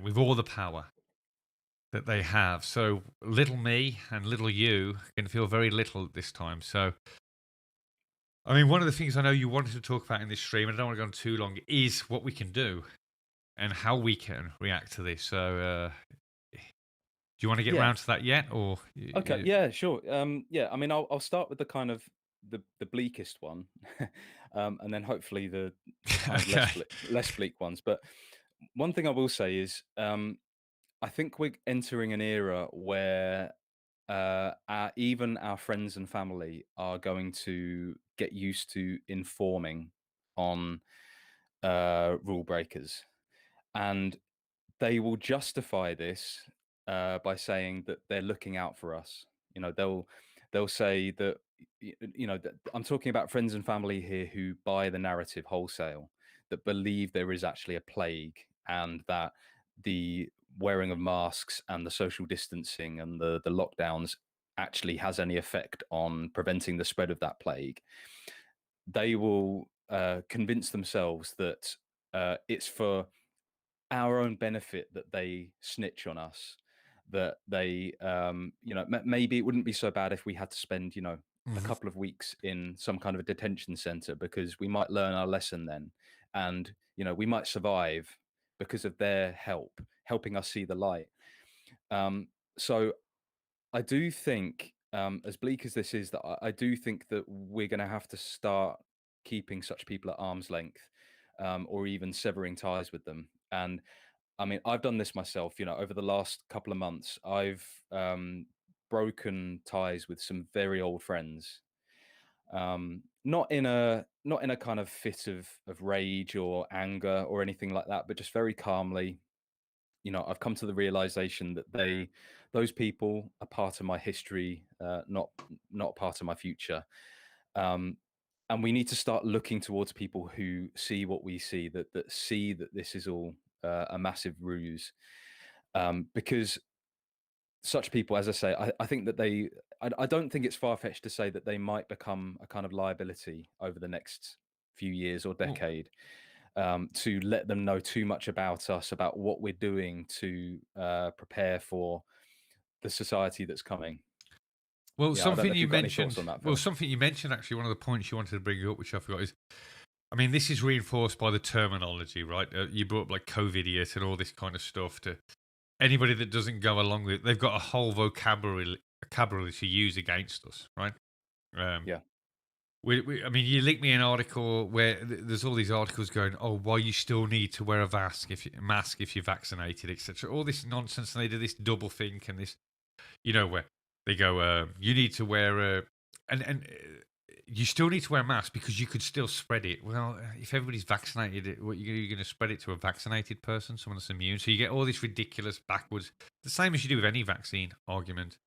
With all the power that they have. So little me and little you can feel very little at this time. So, one of the things I know you wanted to talk about in this stream, and I don't want to go on too long, is what we can do and how we can react to this. So, do you want to get around to that yet, or okay? Yeah, sure. I'll start with the kind of the bleakest one, and then hopefully the kind of less bleak ones. But one thing I will say is, I think we're entering an era where even our friends and family are going to get used to informing on rule breakers, and they will justify this by saying that they're looking out for us. They'll say that that I'm talking about friends and family here who buy the narrative wholesale, that believe there is actually a plague, and that the wearing of masks and the social distancing and the lockdowns actually has any effect on preventing the spread of that plague. They will convince themselves that it's for our own benefit that they snitch on us, that they maybe it wouldn't be so bad if we had to spend a couple of weeks in some kind of a detention center, because we might learn our lesson then, and we might survive because of their helping us see the light. So I do think, as bleak as this is, that I do think that we're going to have to start keeping such people at arm's length, or even severing ties with them. And I've done this myself. Over the last couple of months, I've broken ties with some very old friends. Not in a kind of fit of rage or anger or anything like that, but just very calmly. I've come to the realization that those people are part of my history, not part of my future. And we need to start looking towards people who see what we see, that see that this is all a massive ruse. Because such people, as I say, I think that I don't think it's far-fetched to say that they might become a kind of liability over the next few years or decade. To let them know too much about us, about what we're doing to prepare for the society that's coming. Well, something you mentioned. Phil. Actually, one of the points you wanted to bring up, which I forgot, is, this is reinforced by the terminology, right? You brought up like COVID-idiot and all this kind of stuff. To anybody that doesn't go along with it, they've got a whole vocabulary to use against us, right? Yeah. You linked me an article where there's all these articles going, why you still need to wear a mask if you're vaccinated, etc. All this nonsense, and they do this double think, and this, where they go, you need to wear and you still need to wear a mask because you could still spread it. Well, if everybody's vaccinated, you're going to spread it to a vaccinated person, someone that's immune. So you get all this ridiculous backwards, the same as you do with any vaccine argument,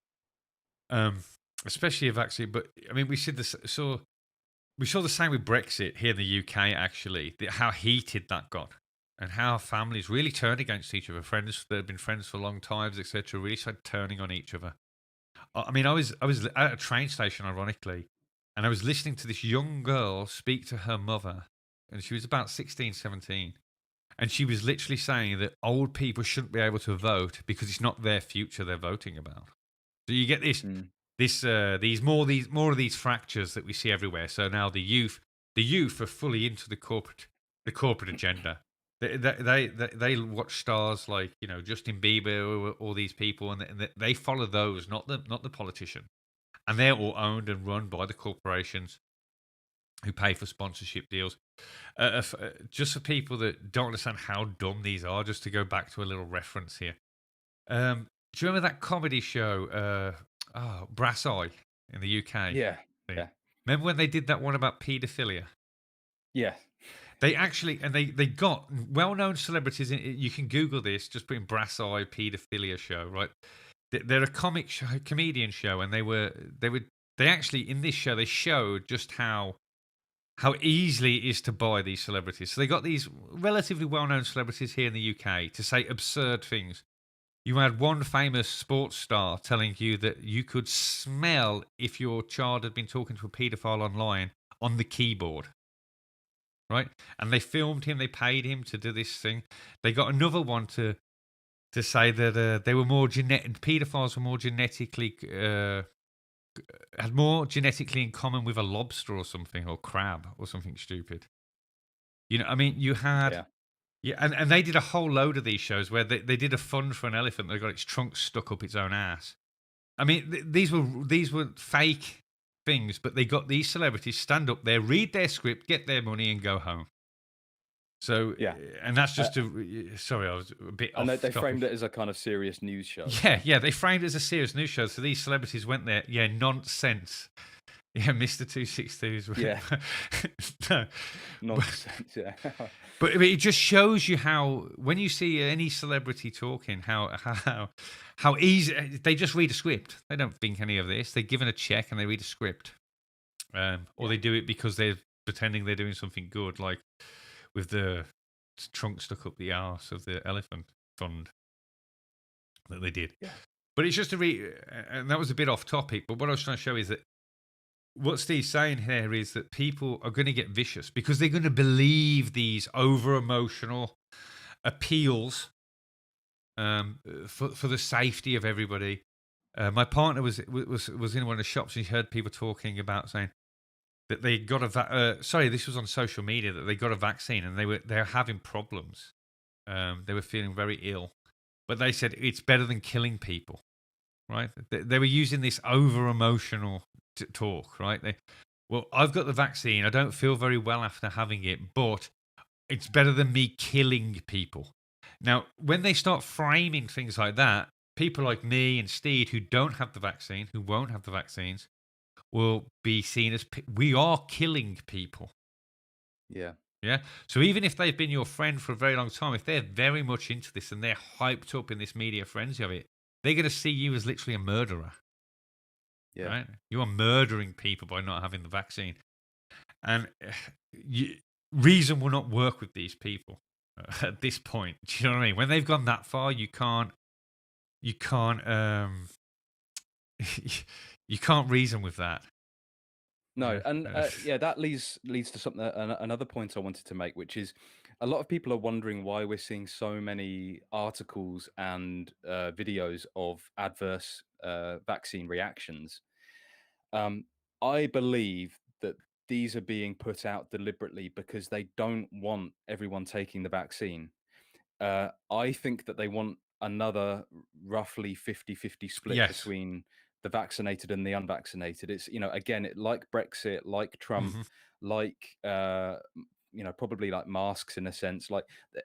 especially a vaccine. But we said this. So we saw the same with Brexit here in the UK, actually, how heated that got and how families really turned against each other. Friends that had been friends for long times, etc., really started turning on each other. I mean, I was at a train station, ironically, and I was listening to this young girl speak to her mother, and she was about 16, 17. And she was literally saying that old people shouldn't be able to vote because it's not their future they're voting about. So you get Mm. these more of these fractures that we see everywhere. So now the youth are fully into the corporate agenda. They watch stars like Justin Bieber, or all these people, and they follow those, not the politician, and they're all owned and run by the corporations who pay for sponsorship deals. Just for people that don't understand how dumb these are, just to go back to a little reference here. Do you remember that comedy show, Brass Eye in the UK? Yeah, thing? yeah, Remember when they did that one about paedophilia? yeah, They actually, and they got well-known celebrities. You can Google this. Just put in Brass Eye paedophilia show. Right, they're a comic show, comedian show, and they actually in this show they showed just how easily it is to buy these celebrities. So they got these relatively well-known celebrities here in the UK to say absurd things. You had one famous sports star telling you that you could smell if your child had been talking to a paedophile online on the keyboard. Right? And they filmed him, they paid him to do this thing. They got another one to say that they were more pedophiles were more genetically had more genetically in common with a lobster or something, or crab or something stupid. I mean, you had yeah. yeah, and they did a whole load of these shows where they did a fund for an elephant that got its trunk stuck up its own ass. I mean, these were fake things, but they got these celebrities stand up there, read their script, get their money, and go home. So, Yeah. and that's just sorry, I was a bit And off they topic. framed it as a kind of serious news show. Yeah, they framed it as a serious news show. So these celebrities went there, nonsense. Yeah, Mr. 262's. Yeah. No. Nonsense, yeah. But it just shows you how, when you see any celebrity talking, how easy they just read a script. They don't think any of this. They're given a check and they read a script, or they do it because they're pretending they're doing something good, like with the trunk stuck up the arse of the elephant fund that they did. Yeah. But it's just and that was a bit off topic. But what I was trying to show is that what Steve's saying here is that people are going to get vicious because they're going to believe these over emotional appeals for the safety of everybody. My partner was in one of the shops and he heard people talking about saying that they got this was on social media, that they got a vaccine and they're having problems. They were feeling very ill, but they said it's better than killing people. Right? They were using this over emotional talk, right? Well, I've got the vaccine. I don't feel very well after having it, but it's better than me killing people. Now, when they start framing things like that, people like me and Steed who don't have the vaccine, who won't have the vaccines, will be seen as we are killing people. Yeah. Yeah. So even if they've been your friend for a very long time, if they're very much into this and they're hyped up in this media frenzy of it, they're going to see you as literally a murderer. Yeah. Right? You are murdering people by not having the vaccine. And reason will not work with these people at this point. Do you know what I mean? When they've gone that far, you can't you can't reason with that. No, Yeah. and yeah, that leads to something another point I wanted to make, which is a lot of people are wondering why we're seeing so many articles and videos of adverse vaccine reactions. I believe that these are being put out deliberately because they don't want everyone taking the vaccine. I think that they want another roughly 50-50 split Yes. between the vaccinated and the unvaccinated. It's, again, like Brexit, like Trump, Mhm. like, probably like masks in a sense, like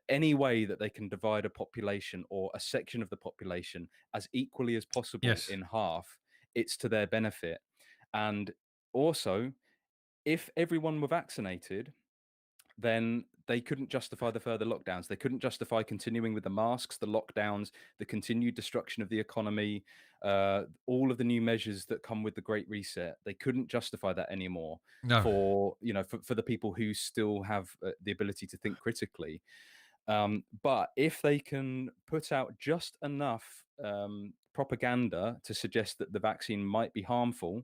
any way that they can divide a population or a section of the population as equally as possible Yes. in half, it's to their benefit. And also, if everyone were vaccinated, then they couldn't justify the further lockdowns. They couldn't justify continuing with the masks, the lockdowns, the continued destruction of the economy, all of the new measures that come with the Great Reset, they couldn't justify that anymore No. for for the people who still have the ability to think critically. But if they can put out just enough propaganda to suggest that the vaccine might be harmful,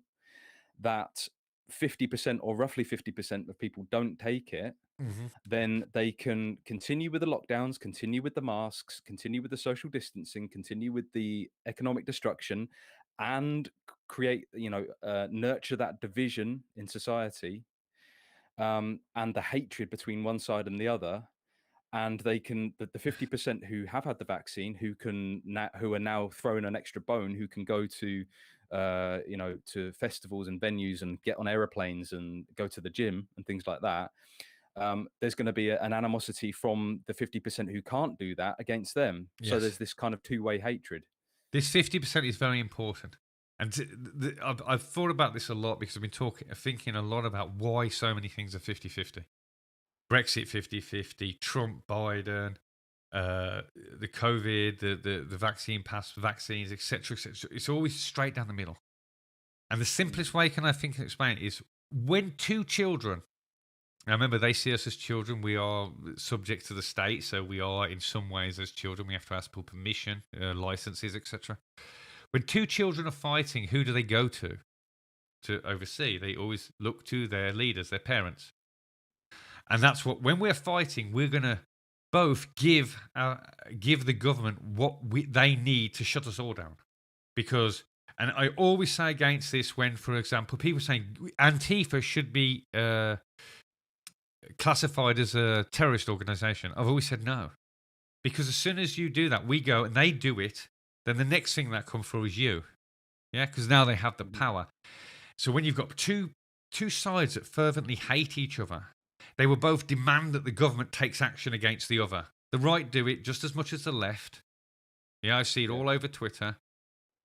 that 50% or roughly 50% of people don't take it, Hmm. then they can continue with the lockdowns, continue with the masks, continue with the social distancing, continue with the economic destruction, and create, nurture that division in society, and the hatred between one side and the other. And they can, the 50% who have had the vaccine, who are now thrown an extra bone, who can go to to festivals and venues and get on aeroplanes and go to the gym and things like that. There's going to be an animosity from the 50% who can't do that against them. So Yes. there's this kind of two-way hatred. This 50% is very important. And I've thought about this a lot because I've been thinking a lot about why so many things are 50-50. Brexit 50-50, Trump, Biden, the COVID, the vaccine pass, vaccines, etc., etc. It's always straight down the middle. And the simplest way I think can explain it is when two children, now remember they see us as children, we are subject to the state, so we are in some ways as children, we have to ask for permission, licenses, etc. When two children are fighting, who do they go to oversee? They always look to their leaders, their parents. And that's what, when we're fighting, we're going to both give the government what they need to shut us all down. Because, and I always say against this when, for example, people saying Antifa should be classified as a terrorist organization. I've always said no. Because as soon as you do that, we go and they do it, then the next thing that comes through is you. Yeah, because now they have the power. So when you've got two sides that fervently hate each other, they will both demand that the government takes action against the other. The right do it just as much as the left. Yeah, I see it all over Twitter.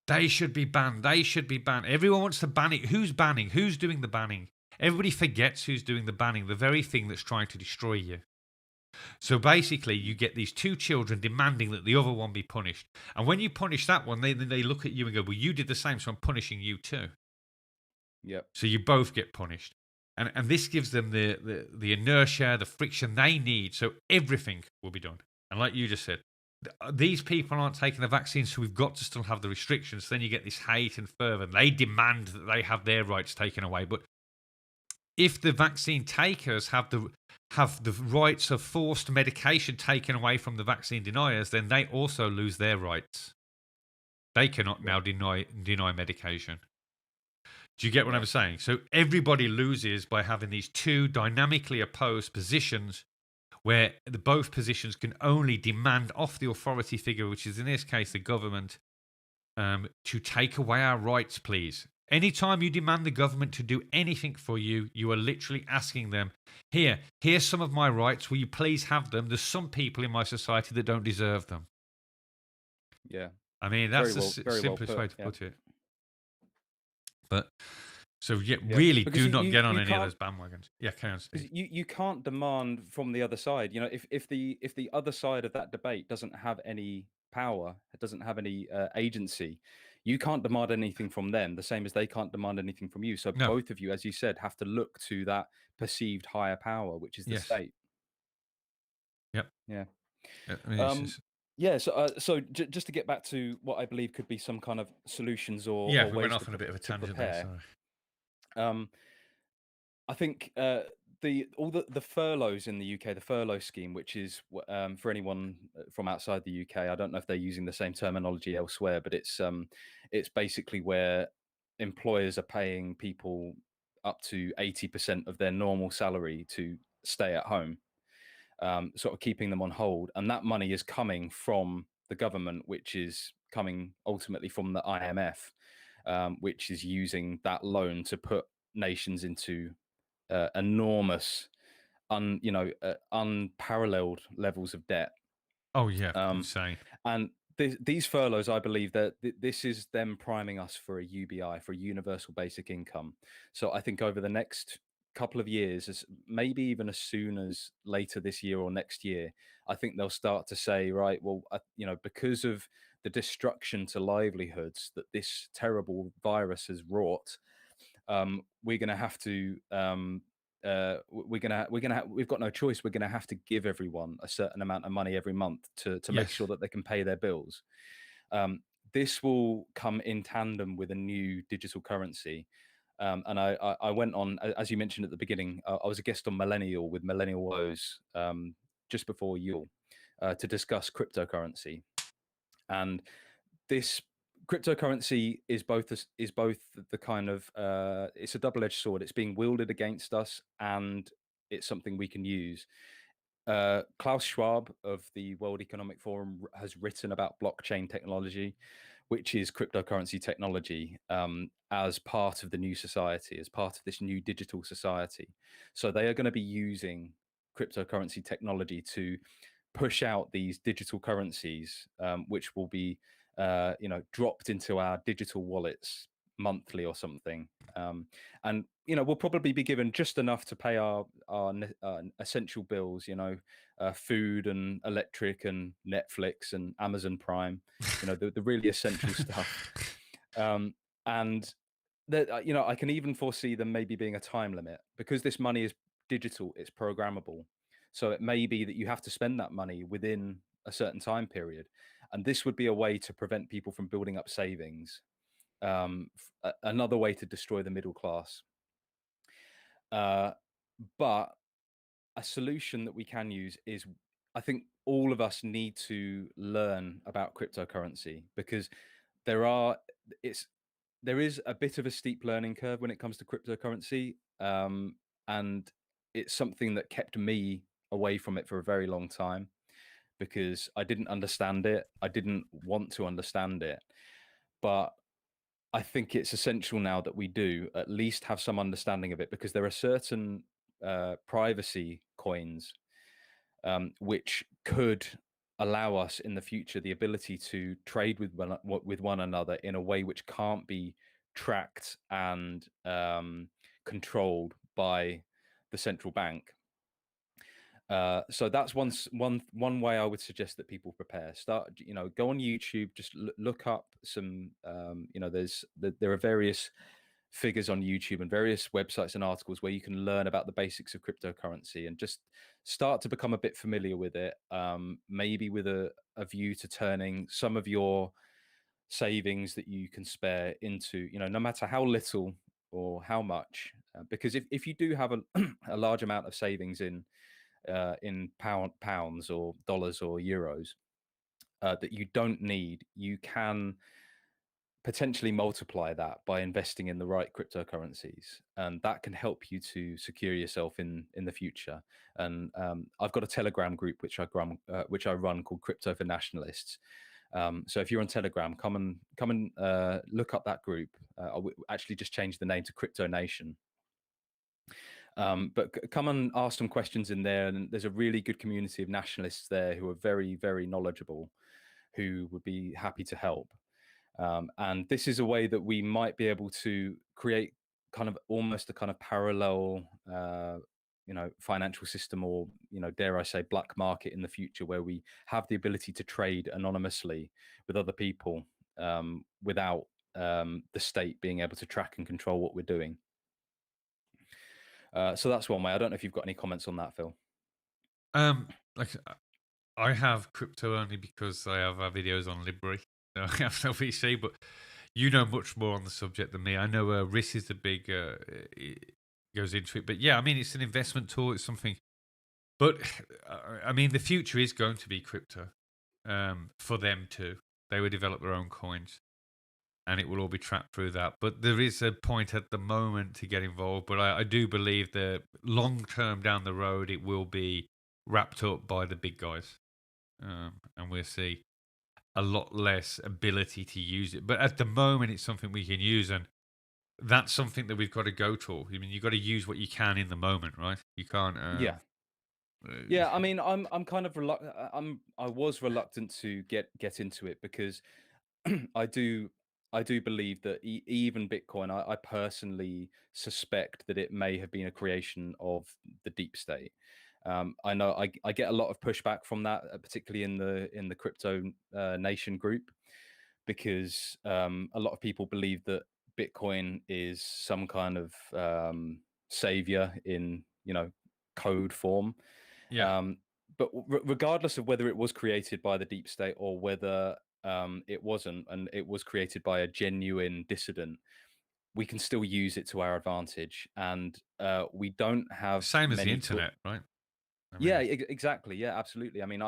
They should be banned. They should be banned. Everyone wants to ban it. Who's banning? Who's doing the banning? Everybody forgets who's doing the banning, the very thing that's trying to destroy you. So basically, you get these two children demanding that the other one be punished. And when you punish that one, they look at you and go, well, you did the same, so I'm punishing you too. Yep. So you both get punished. And this gives them the inertia, the friction they need, so everything will be done. And like you just said, these people aren't taking the vaccine, so we've got to still have the restrictions. So then you get this hate and fervor. They demand that they have their rights taken away. But if the vaccine takers have the rights of forced medication taken away from the vaccine deniers, then they also lose their rights. They cannot now deny medication. Do you get what I'm saying? So everybody loses by having these two dynamically opposed positions where both positions can only demand off the authority figure, which is in this case the government, to take away our rights, please. Anytime you demand the government to do anything for you, you are literally asking them, here's some of my rights. Will you please have them? There's some people in my society that don't deserve them. Yeah. I mean, that's very simplest well way to put, put it. But so really because do not get on you any of can't, those bandwagons. Yeah, carry on, Steve. because you can't demand from the other side. If the other side of that debate doesn't have any power, it doesn't have any agency, you can't demand anything from them, the same as they can't demand anything from you. So No. both of you, as you said, have to look to that perceived higher power, which is the Yes. state. Yep. Yeah. I mean, it's Yeah, so just to get back to what I believe could be some kind of solutions or we ways went to off on a bit of a to tangent there. prepare. Sorry. I think all the furloughs in the UK, the furlough scheme, which is for anyone from outside the UK, I don't know if they're using the same terminology elsewhere, but it's basically where employers are paying people up to 80% of their normal salary to stay at home, sort of keeping them on hold, and that money is coming from the government, which is coming ultimately from the IMF, which is using that loan to put nations into enormous, unparalleled levels of debt. Oh yeah, insane. And these furloughs, I believe that this is them priming us for a UBI, for a universal basic income. So I think over the next couple of years, maybe even as soon as later this year or next year, I think they'll start to say, right, well, because of the destruction to livelihoods that this terrible virus has wrought, we're going to have to we've got no choice. We're going to have to give everyone a certain amount of money every month to make sure Yes. that they can pay their bills. This will come in tandem with a new digital currency. And I went on, as you mentioned at the beginning, I was a guest on Millennial with Millennial Woes just before Yule to discuss cryptocurrency. And this cryptocurrency is both the kind of it's a double-edged sword. It's being wielded against us, and it's something we can use. Klaus Schwab of the World Economic Forum has written about blockchain technology, which is cryptocurrency technology, as part of the new society, as part of this new digital society. So they are going to be using cryptocurrency technology to push out these digital currencies, which will be, dropped into our digital wallets monthly or something. And we'll probably be given just enough to pay our essential bills, food and electric and Netflix and Amazon Prime, the really essential stuff. And that, I can even foresee them maybe being a time limit, because this money is digital, it's programmable. So it may be that you have to spend that money within a certain time period. And this would be a way to prevent people from building up savings. Another way to destroy the middle class. But a solution that we can use is, I think all of us need to learn about cryptocurrency, because there is a bit of a steep learning curve when it comes to cryptocurrency. And it's something that kept me away from it for a very long time, because I didn't understand it. I didn't want to understand it. But I think it's essential now that we do at least have some understanding of it, because there are certain privacy coins which could allow us in the future the ability to trade with one another in a way which can't be tracked and controlled by the central bank. So that's one way I would suggest that people prepare. Start, go on YouTube, just look up some, there are various figures on YouTube and various websites and articles where you can learn about the basics of cryptocurrency and just start to become a bit familiar with it. Maybe with a view to turning some of your savings that you can spare into, no matter how little or how much, because if you do have a large amount of savings in pounds or dollars or euros that you don't need, you can potentially multiply that by investing in the right cryptocurrencies, and that can help you to secure yourself in the future. And I've got a Telegram group which I run called Crypto for Nationalists. So if you're on Telegram, come and look up that group. I actually just changed the name to Crypto Nation. But come and ask some questions in there, and there's a really good community of nationalists there who are very, very knowledgeable, who would be happy to help. And this is a way that we might be able to create kind of almost a kind of parallel, financial system, or, dare I say, black market in the future, where we have the ability to trade anonymously with other people without the state being able to track and control what we're doing. So that's one way. I don't know if you've got any comments on that, Phil. Like I have crypto only because I have our videos on LBRY. So I have LVC, but you know much more on the subject than me. I know RIS is the big it goes into it, but yeah, I mean it's an investment tool. It's something, but I mean the future is going to be crypto for them too. They will develop their own coins, and it will all be tracked through that. But there is a point at the moment to get involved. But I do believe that long term down the road, it will be wrapped up by the big guys, and we'll see a lot less ability to use it. But at the moment, it's something we can use, and that's something that we've got to go to. I mean, you've got to use what you can in the moment, right? You can't. Yeah. I mean, I'm kind of I was reluctant to get into it, because I do believe that even Bitcoin, I personally suspect that it may have been a creation of the deep state. I know I get a lot of pushback from that, particularly in the crypto nation group, because a lot of people believe that Bitcoin is some kind of savior in code form. Yeah. But regardless of whether it was created by the deep state or whether it wasn't, and it was created by a genuine dissident, we can still use it to our advantage. And we don't have Same as the many internet, right? I yeah, mean, exactly. Yeah, absolutely. I mean,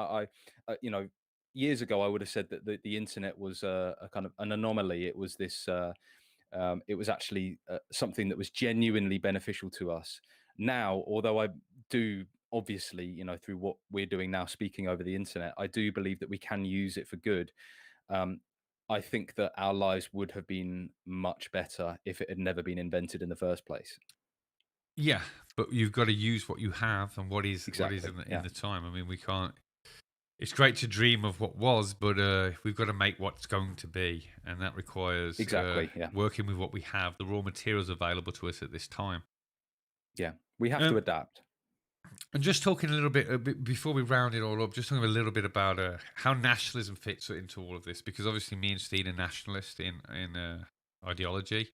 years ago, I would have said that the internet was a kind of an anomaly. It was this. It was actually something that was genuinely beneficial to us. Now, although I do obviously, through what we're doing now, speaking over the internet, I do believe that we can use it for good. Um, I think that our lives would have been much better if it had never been invented in the first place. yeah, but you've got to use what you have and what is Exactly. in Yeah. the time. I mean, we can't. It's great to dream of what was, but we've got to make what's going to be, and that requires Exactly. Yeah. working with what we have, the raw materials available to us at this time. Yeah. We have Um, to adapt. And just talking a bit before we round it all up, just talking a little bit about how nationalism fits into all of this, because obviously me and Steed are nationalist in ideology,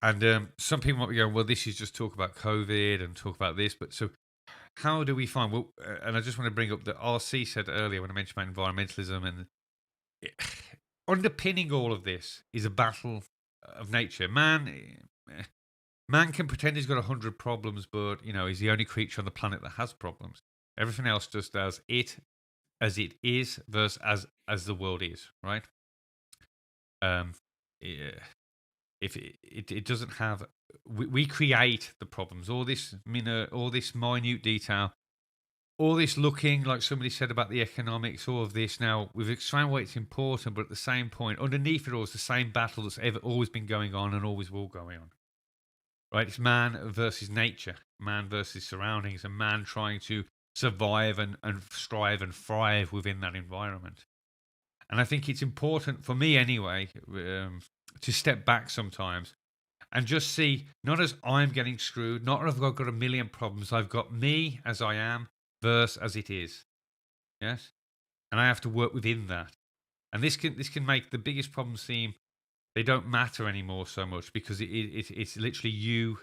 and some people might be going, well, this is just talk about COVID and talk about this, but so how do we find? Well, and I just want to bring up that RC said earlier when I mentioned about environmentalism, and it, underpinning all of this is a battle of nature. Man can pretend he's got 100 problems, but he's the only creature on the planet that has problems. Everything else just does it as it is versus as the world is, right? Yeah. If it doesn't have, we create the problems. All this minute detail, all this looking like somebody said about the economics, all of this. Now we've explained why it's important, but at the same point, underneath it all is the same battle that's always been going on and always will go on. Right, it's man versus nature, man versus surroundings, and man trying to survive and strive and thrive within that environment. And I think it's important for me anyway to step back sometimes and just see, not as I'm getting screwed, not as I've got a million problems. I've got me as I am versus as it is. Yes, and I have to work within that. And this can make the biggest problems seem they don't matter anymore so much, because it's literally you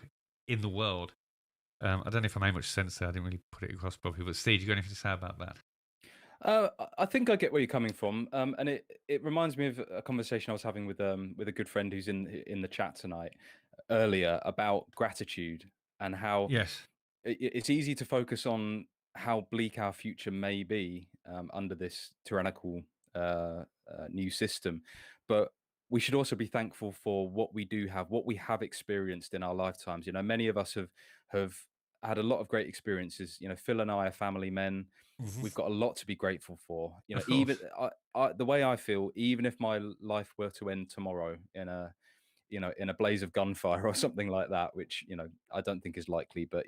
in the world. I don't know if I made much sense there. I didn't really put it across properly. But Steve, you got anything to say about that? I think I get where you're coming from, and it reminds me of a conversation I was having with a good friend who's in the chat tonight earlier about gratitude and how Yes. it's easy to focus on how bleak our future may be under this tyrannical new system, but we should also be thankful for what we do have, what we have experienced in our lifetimes. Many of us have had a lot of great experiences. Phil and I are family men. We've got a lot to be grateful for. Of Even course. the way I feel, even if my life were to end tomorrow in a blaze of gunfire or something like that, which I don't think is likely, but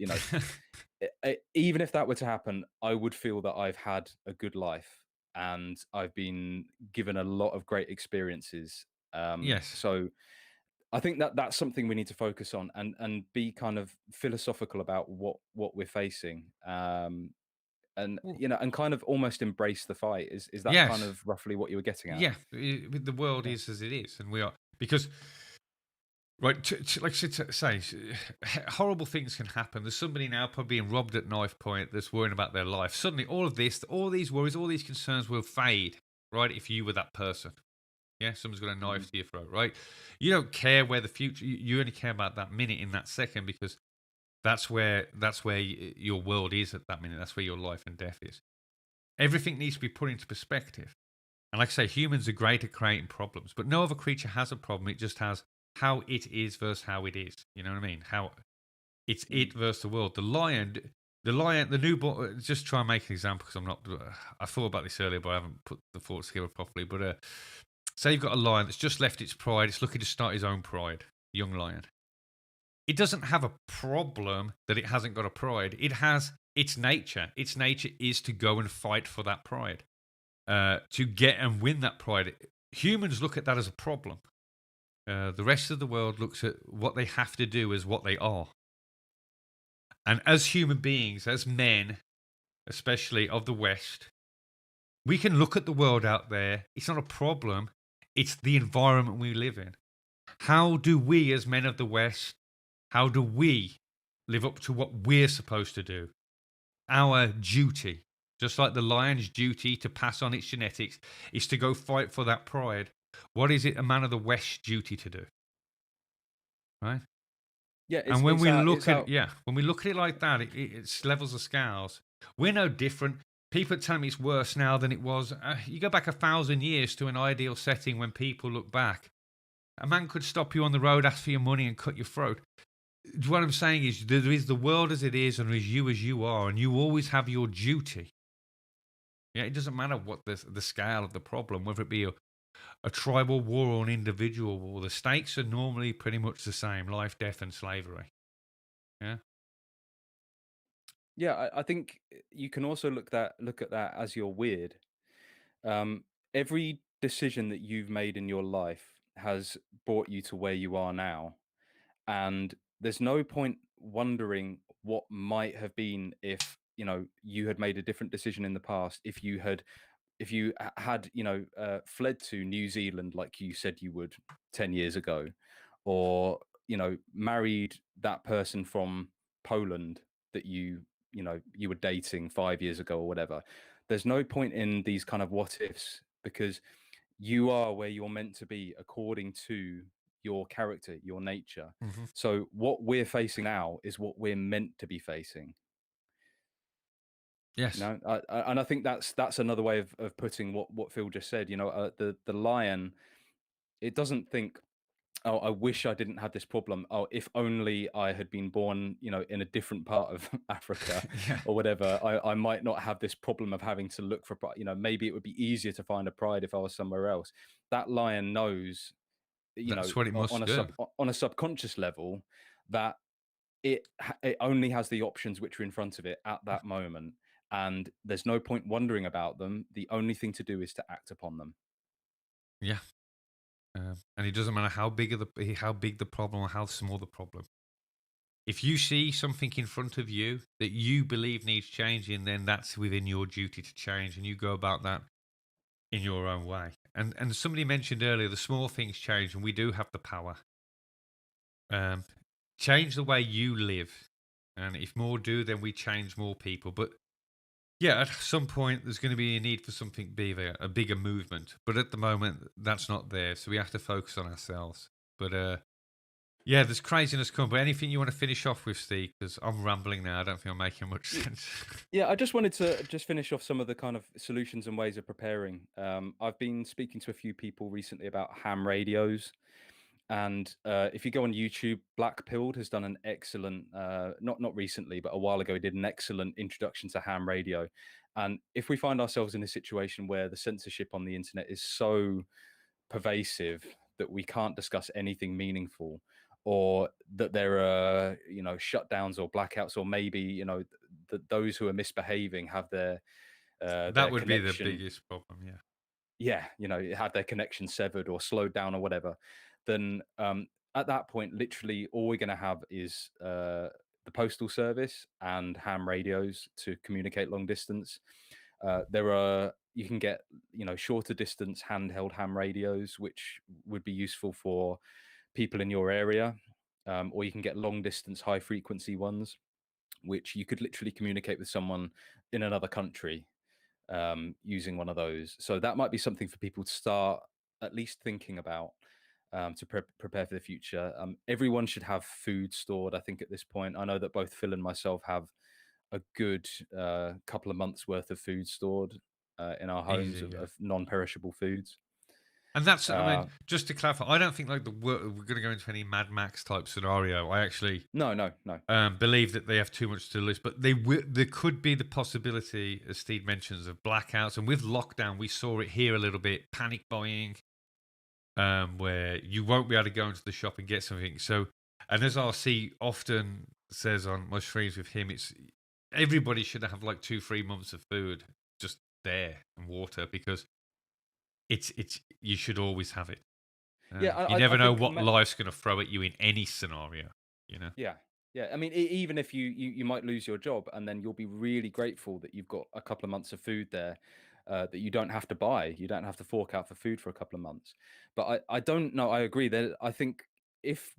even if that were to happen, I would feel that I've had a good life and I've been given a lot of great experiences. Yes. So I think that that's something we need to focus on and be kind of philosophical about what we're facing. And Well, and kind of almost embrace the fight. Is that kind yes. of roughly what you were getting at? Yeah. The world Yeah. is as it is, and we are, because right, like to say, horrible things can happen. There's somebody now probably being robbed at knife point that's worrying about their life. Suddenly, all these worries, all these concerns will fade. Right, if you were that person. Yeah, someone's got a Mhm. knife to your throat, right? You don't care where the future. You only care about that minute in that second, because that's where your world is at that minute. That's where your life and death is. Everything needs to be put into perspective. And like I say, humans are great at creating problems, but no other creature has a problem. It just has how it is versus how it is. You know what I mean? How it's it versus the world. The lion, the newborn. Just try and make an example, because I'm not. I thought about this earlier, but I haven't put the thoughts together properly. But say you've got a lion that's just left its pride. It's looking to start his own pride. Young lion. It doesn't have a problem that it hasn't got a pride. It has its nature. Its nature is to go and fight for that pride, to get and win that pride. Humans look at that as a problem. The rest of the world looks at what they have to do as what they are. And as human beings, as men, especially of the West, we can look at the world out there. It's not a problem. It's the environment we live in. How do we, as men of the West, how do we live up to what we're supposed to do? Our duty, just like the lion's duty to pass on its genetics, is to go fight for that pride. What is it a man of the West's duty to do? Right? Yeah, And when we look at our when we look at it like that, it levels the scales. We're no different. People tell me it's worse now than it was. You go back 1,000 years to an ideal setting when people look back. A man could stop you on the road, ask for your money, and cut your throat. What I'm saying is, there is the world as it is, and there is you as you are, and you always have your duty. Yeah, it doesn't matter what the scale of the problem, whether it be a tribal war or an individual war. The stakes are normally pretty much the same: life, death, and slavery. Yeah. Yeah, I think you can also look at that as you're weird. Every decision that you've made in your life has brought you to where you are now, and there's no point wondering what might have been if you had made a different decision in the past. If you had fled to New Zealand like you said you would 10 years ago, or married that person from Poland that you were dating 5 years ago or whatever. There's no point in these kind of what ifs, because you are where you're meant to be according to your character, your nature. Hmm. So what we're facing now is what we're meant to be facing. Yes. And I think that's another way of putting what Phil just said. The lion, it doesn't think, oh, I wish I didn't have this problem. Oh, if only I had been born, in a different part of Africa Yeah. or whatever, I might not have this problem of having to look for pride. Maybe it would be easier to find a pride if I was somewhere else. That lion knows, That's what it on must do. on a subconscious level, that it only has the options which are in front of it at that moment, and there's no point wondering about them. The only thing to do is to act upon them. Yeah. And it doesn't matter how big the problem or how small the problem. If you see something in front of you that you believe needs changing, then that's within your duty to change, and you go about that in your own way. And somebody mentioned earlier, the small things change, and we do have the power. Change the way you live, and if more do, then we change more people. But yeah, at some point, there's going to be a need for something bigger, a bigger movement. But at the moment, that's not there, so we have to focus on ourselves. But yeah, there's craziness coming. But anything you want to finish off with, Steve? Because I'm rambling now. I don't think I'm making much sense. Yeah, I just wanted to just finish off some of the kind of solutions and ways of preparing. I've been speaking to a few people recently about ham radios. And if you go on YouTube, Black Pilled has done an excellent, not recently, but a while ago, he did an excellent introduction to ham radio. And if we find ourselves in a situation where the censorship on the internet is so pervasive that we can't discuss anything meaningful, or that there are shutdowns or blackouts, or maybe those who are misbehaving have That their would be the connection, biggest problem. Yeah. had their connection severed or slowed down or whatever, then at that point, literally all we're going to have is the postal service and ham radios to communicate long distance. You can get shorter distance handheld ham radios, which would be useful for people in your area, or you can get long distance high frequency ones, which you could literally communicate with someone in another country using one of those. So that might be something for people to start at least thinking about, to prepare for the future. Everyone should have food stored, I think, at this point. I know that both Phil and myself have a good couple of months worth of food stored in our homes Easy. Yeah. of non-perishable foods. And that's, I Uh, mean, just to clarify, I don't think like we're going to go into any Mad Max type scenario. I actually no. believe that they have too much to lose, but there could be the possibility, as Steve mentions, of blackouts. And with lockdown, we saw it here a little bit, panic buying, where you won't be able to go into the shop and get something. So, and as RC often says on my streams with him, it's everybody should have like 2-3 months of food just there and water, because it's you should always have it. Yeah, You I never know think what life's going to throw at you in any scenario. yeah, Yeah, I mean, even if you might lose your job, and then you'll be really grateful that you've got a couple of months of food there, that you don't have to buy. You don't have to fork out for food for a couple of months. But I don't know. I agree that I think if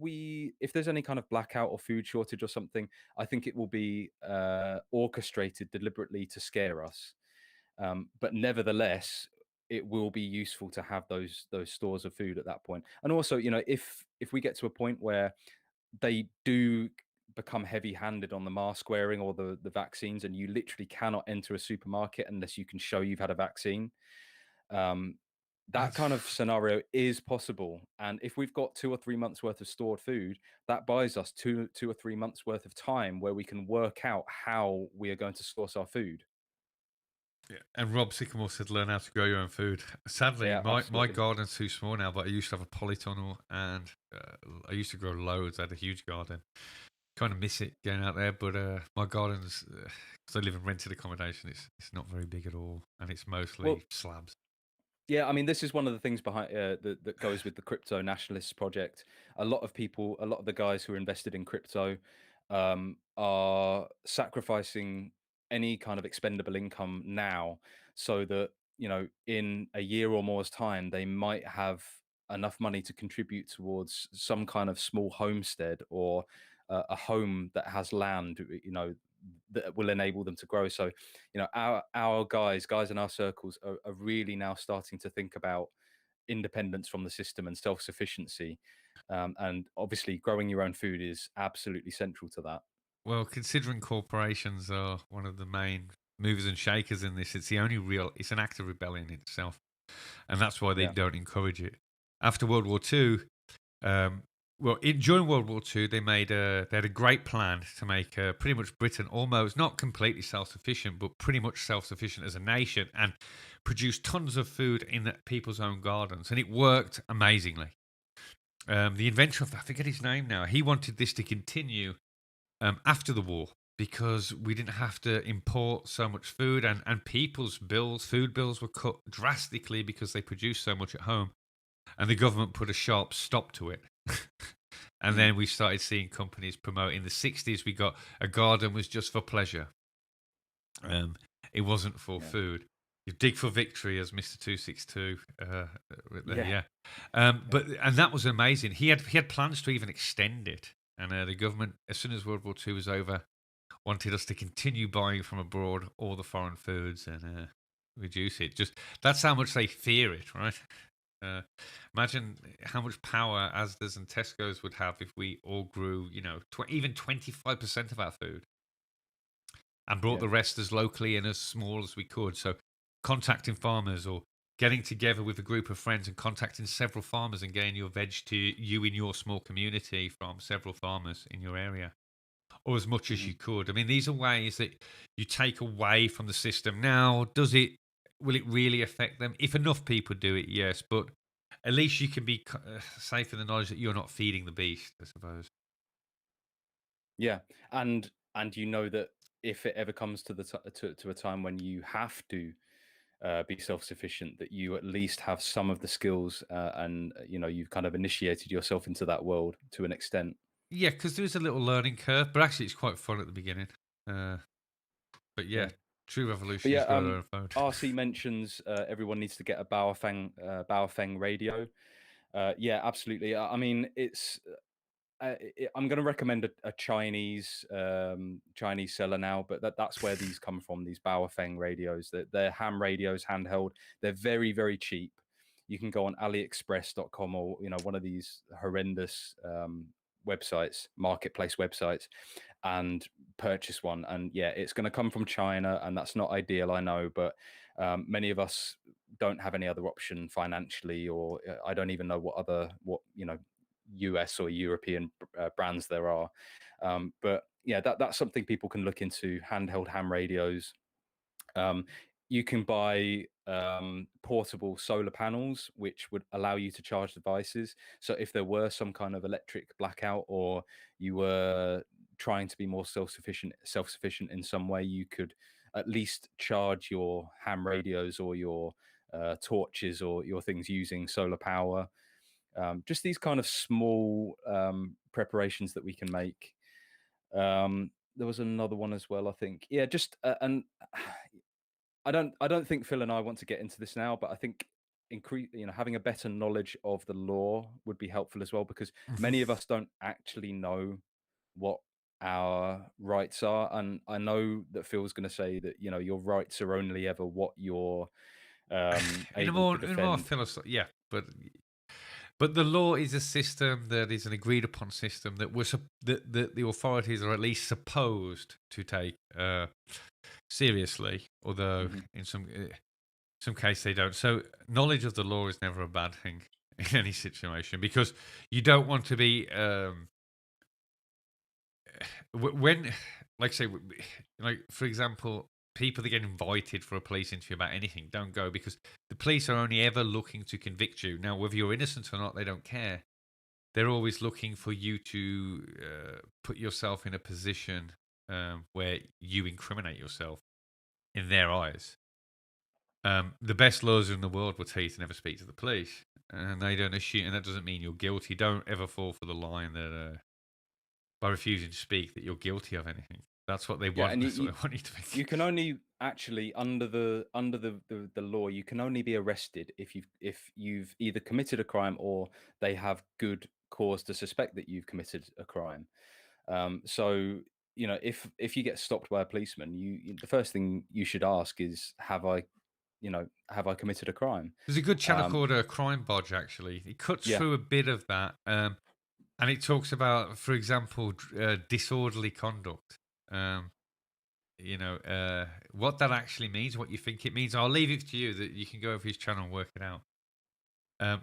there's any kind of blackout or food shortage or something, I think it will be orchestrated deliberately to scare us. But nevertheless, it will be useful to have those stores of food at that point. And also, if we get to a point where they do become heavy-handed on the mask wearing or the vaccines, and you literally cannot enter a supermarket unless you can show you've had a vaccine. Um, that kind of scenario is possible, and if we've got 2 or 3 months worth of stored food, that buys us 2 or 3 months worth of time where we can work out how we are going to source our food. Yeah. And Rob Sycamore said, learn how to grow your own food. Sadly, Yeah, my absolutely. garden's too small now, but I used to have a polytunnel and I used to grow loads. I had a huge garden. Kind of miss it going out there, but my garden's, because I live in rented accommodation, it's not very big at all. And it's mostly Well, slabs. yeah, I mean, this is one of the things behind that goes with the crypto nationalists project. A lot of people, a lot of the guys who are invested in crypto, are sacrificing any kind of expendable income now, so that in a year or more's time, they might have enough money to contribute towards some kind of small homestead or a home that has land, that will enable them to grow. So our guys in our circles are really now starting to think about independence from the system and self-sufficiency, and obviously growing your own food is absolutely central to that. Well, considering corporations are one of the main movers and shakers in this, it's an act of rebellion in itself. And that's why they Yeah. don't encourage it. After World War II, during World War II, they had a great plan to make pretty much Britain almost not completely self-sufficient, but pretty much self-sufficient as a nation, and produce tons of food in people's own gardens, and it worked amazingly. The inventor of, I forget his name now, he wanted this to continue after the war because we didn't have to import so much food, and people's food bills were cut drastically because they produced so much at home, and the government put a sharp stop to it. And Mm. then we started seeing companies promote. In the 60s, we got a garden was just for pleasure. It wasn't for Yeah. food. You dig for victory, as Mr. 262. Yeah. Yeah. And that was amazing. He had plans to even extend it. And the government, as soon as World War II was over, wanted us to continue buying from abroad all the foreign foods and reduce it. Just that's how much they fear it, right? Imagine how much power Asda's and Tesco's would have if we all grew, even 25% of our food and brought Yeah. the rest as locally and as small as we could. So, contacting farmers or getting together with a group of friends and contacting several farmers and getting your veg to you in your small community from several farmers in your area, or as much as Mhm. you could. I mean, these are ways that you take away from the system. Now, will it really affect them? If enough people do it, yes, but at least you can be safe in the knowledge that you're not feeding the beast, I suppose. Yeah, and that if it ever comes to to a time when you have to be self-sufficient, that you at least have some of the skills, and you've kind of initiated yourself into that world to an extent. Yeah, because there is a little learning curve, but actually it's quite fun at the beginning. Uh, but yeah, Yeah. true But revolution is yeah, grow their own phone. RC mentions everyone needs to get a Baofeng radio. Yeah, absolutely. I mean, I'm going to recommend a Chinese seller now, but that's where these come from. These Baofeng radios, they're ham radios, handheld. They're very, very cheap. You can go on AliExpress.com or one of these horrendous websites, marketplace websites, and purchase one. And yeah, it's going to come from China, and that's not ideal, I know, but many of us don't have any other option financially, or I don't even know what US or European brands there are. But yeah, that's something people can look into. Handheld ham radios. Um, you can buy portable solar panels, which would allow you to charge devices. So if there were some kind of electric blackout, or you were trying to be more self-sufficient in some way, you could at least charge your ham radios or your torches or your things using solar power. Just these kind of small preparations that we can make. There was another one as well, I think. Yeah, just and I don't think Phil and I want to get into this now, but I think having a better knowledge of the law would be helpful as well, because many of us don't actually know what our rights are. And I know that Phil's going to say that your rights are only ever what you're In a able to more defend. yeah, but the law is a system that is an agreed upon system that that the authorities are at least supposed to take seriously, although Hmm. in some case they don't. So knowledge of the law is never a bad thing in any situation, because you don't want to be when, like say, like for example, people that get invited for a police interview about anything don't go, because the police are only ever looking to convict you. Now, whether you're innocent or not, they don't care. They're always looking for you to put yourself in a position where you incriminate yourself in their eyes. The best lawyers in the world will tell you to never speak to the police, and they don't assume, and that doesn't mean you're guilty. Don't ever fall for the line that by refusing to speak that you're guilty of anything. That's what they Yeah, want. and That's what they want you to think. you can only actually under the law, you can only be arrested if you've either committed a crime or they have good cause to suspect that you've committed a crime. So if you get stopped by a policeman, the first thing you should ask is, have I committed a crime? There's a good channel Um, called Crime Bodge. Actually, it cuts yeah, through a bit of that, and it talks about, for example, disorderly conduct. Um, what that actually means, what you think it means. I'll leave it to you, that you can go over his channel and work it out. Um,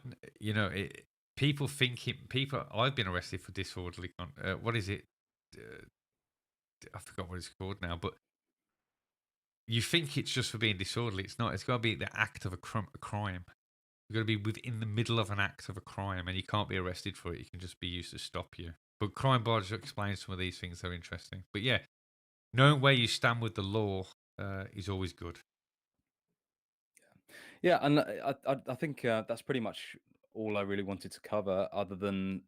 people think it. People, I've been arrested for disorderly. What is it? Uh, I forgot what it's called now, but you think it's just for being disorderly. It's not. It's got to be the act of a crime. You've got to be within the middle of an act of a crime, and you can't be arrested for it. You can just be used to stop you. But Crime Bodge explains some of these things that are interesting. But yeah, knowing where you stand with the law is always good. yeah, and I think that's pretty much all I really wanted to cover, other than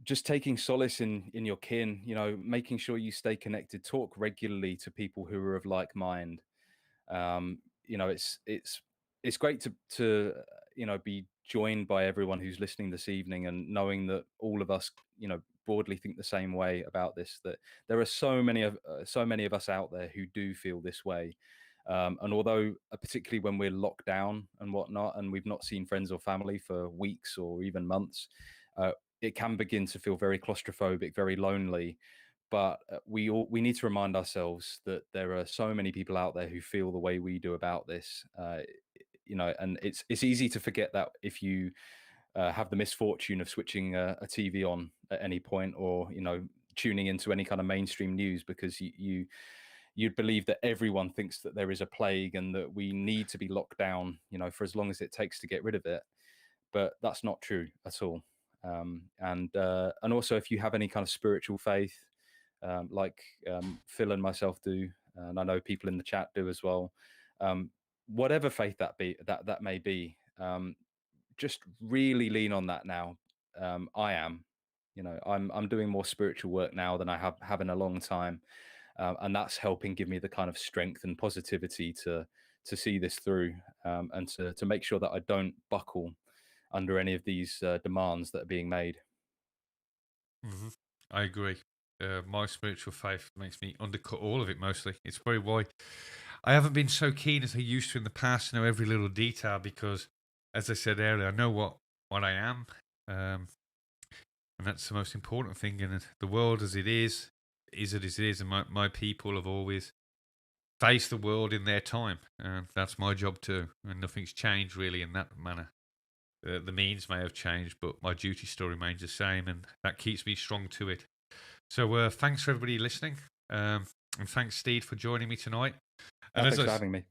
just taking solace in your kin. Making sure you stay connected, talk regularly to people who are of like mind. It's great to be joined by everyone who's listening this evening, and knowing that all of us broadly think the same way about this, that there are so many of us out there who do feel this way. And although particularly when we're locked down and whatnot, and we've not seen friends or family for weeks or even months, it can begin to feel very claustrophobic, very lonely. But we need to remind ourselves that there are so many people out there who feel the way we do about this. And it's easy to forget that if you have the misfortune of switching a TV on at any point, or tuning into any kind of mainstream news, because you'd believe that everyone thinks that there is a plague and that we need to be locked down, for as long as it takes to get rid of it. But that's not true at all. And also, if you have any kind of spiritual faith, like Phil and myself do, and I know people in the chat do as well. Whatever faith that may be, just really lean on that now. I am, I'm doing more spiritual work now than I have in a long time, and that's helping give me the kind of strength and positivity to see this through, and to make sure that I don't buckle under any of these demands that are being made. Hmm. I agree. My spiritual faith makes me undercut all of it mostly. It's probably why I haven't been so keen as I used to in the past to know every little detail, because, as I said earlier, I know what I am, and that's the most important thing. And the world as it is as it is, and my people have always faced the world in their time, and that's my job too. And nothing's changed really in that manner. The means may have changed, but my duty still remains the same, and that keeps me strong to it. So thanks for everybody listening, and thanks Steed for joining me tonight. And Thanks for having me.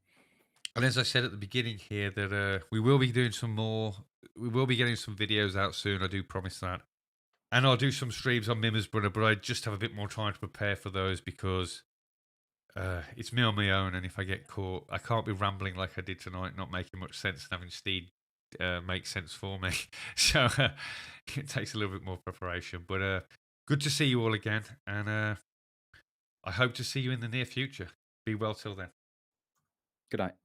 as I said at the beginning here, that we will be doing some more. We will be getting some videos out soon. I do promise that, and I'll do some streams on Mimirs, brother. But I just have a bit more time to prepare for those, because it's me on my own, and if I get caught, I can't be rambling like I did tonight, not making much sense, and having Steed make sense for me. So it takes a little bit more preparation, but Good to see you all again, and I hope to see you in the near future. Be well till then. Good night.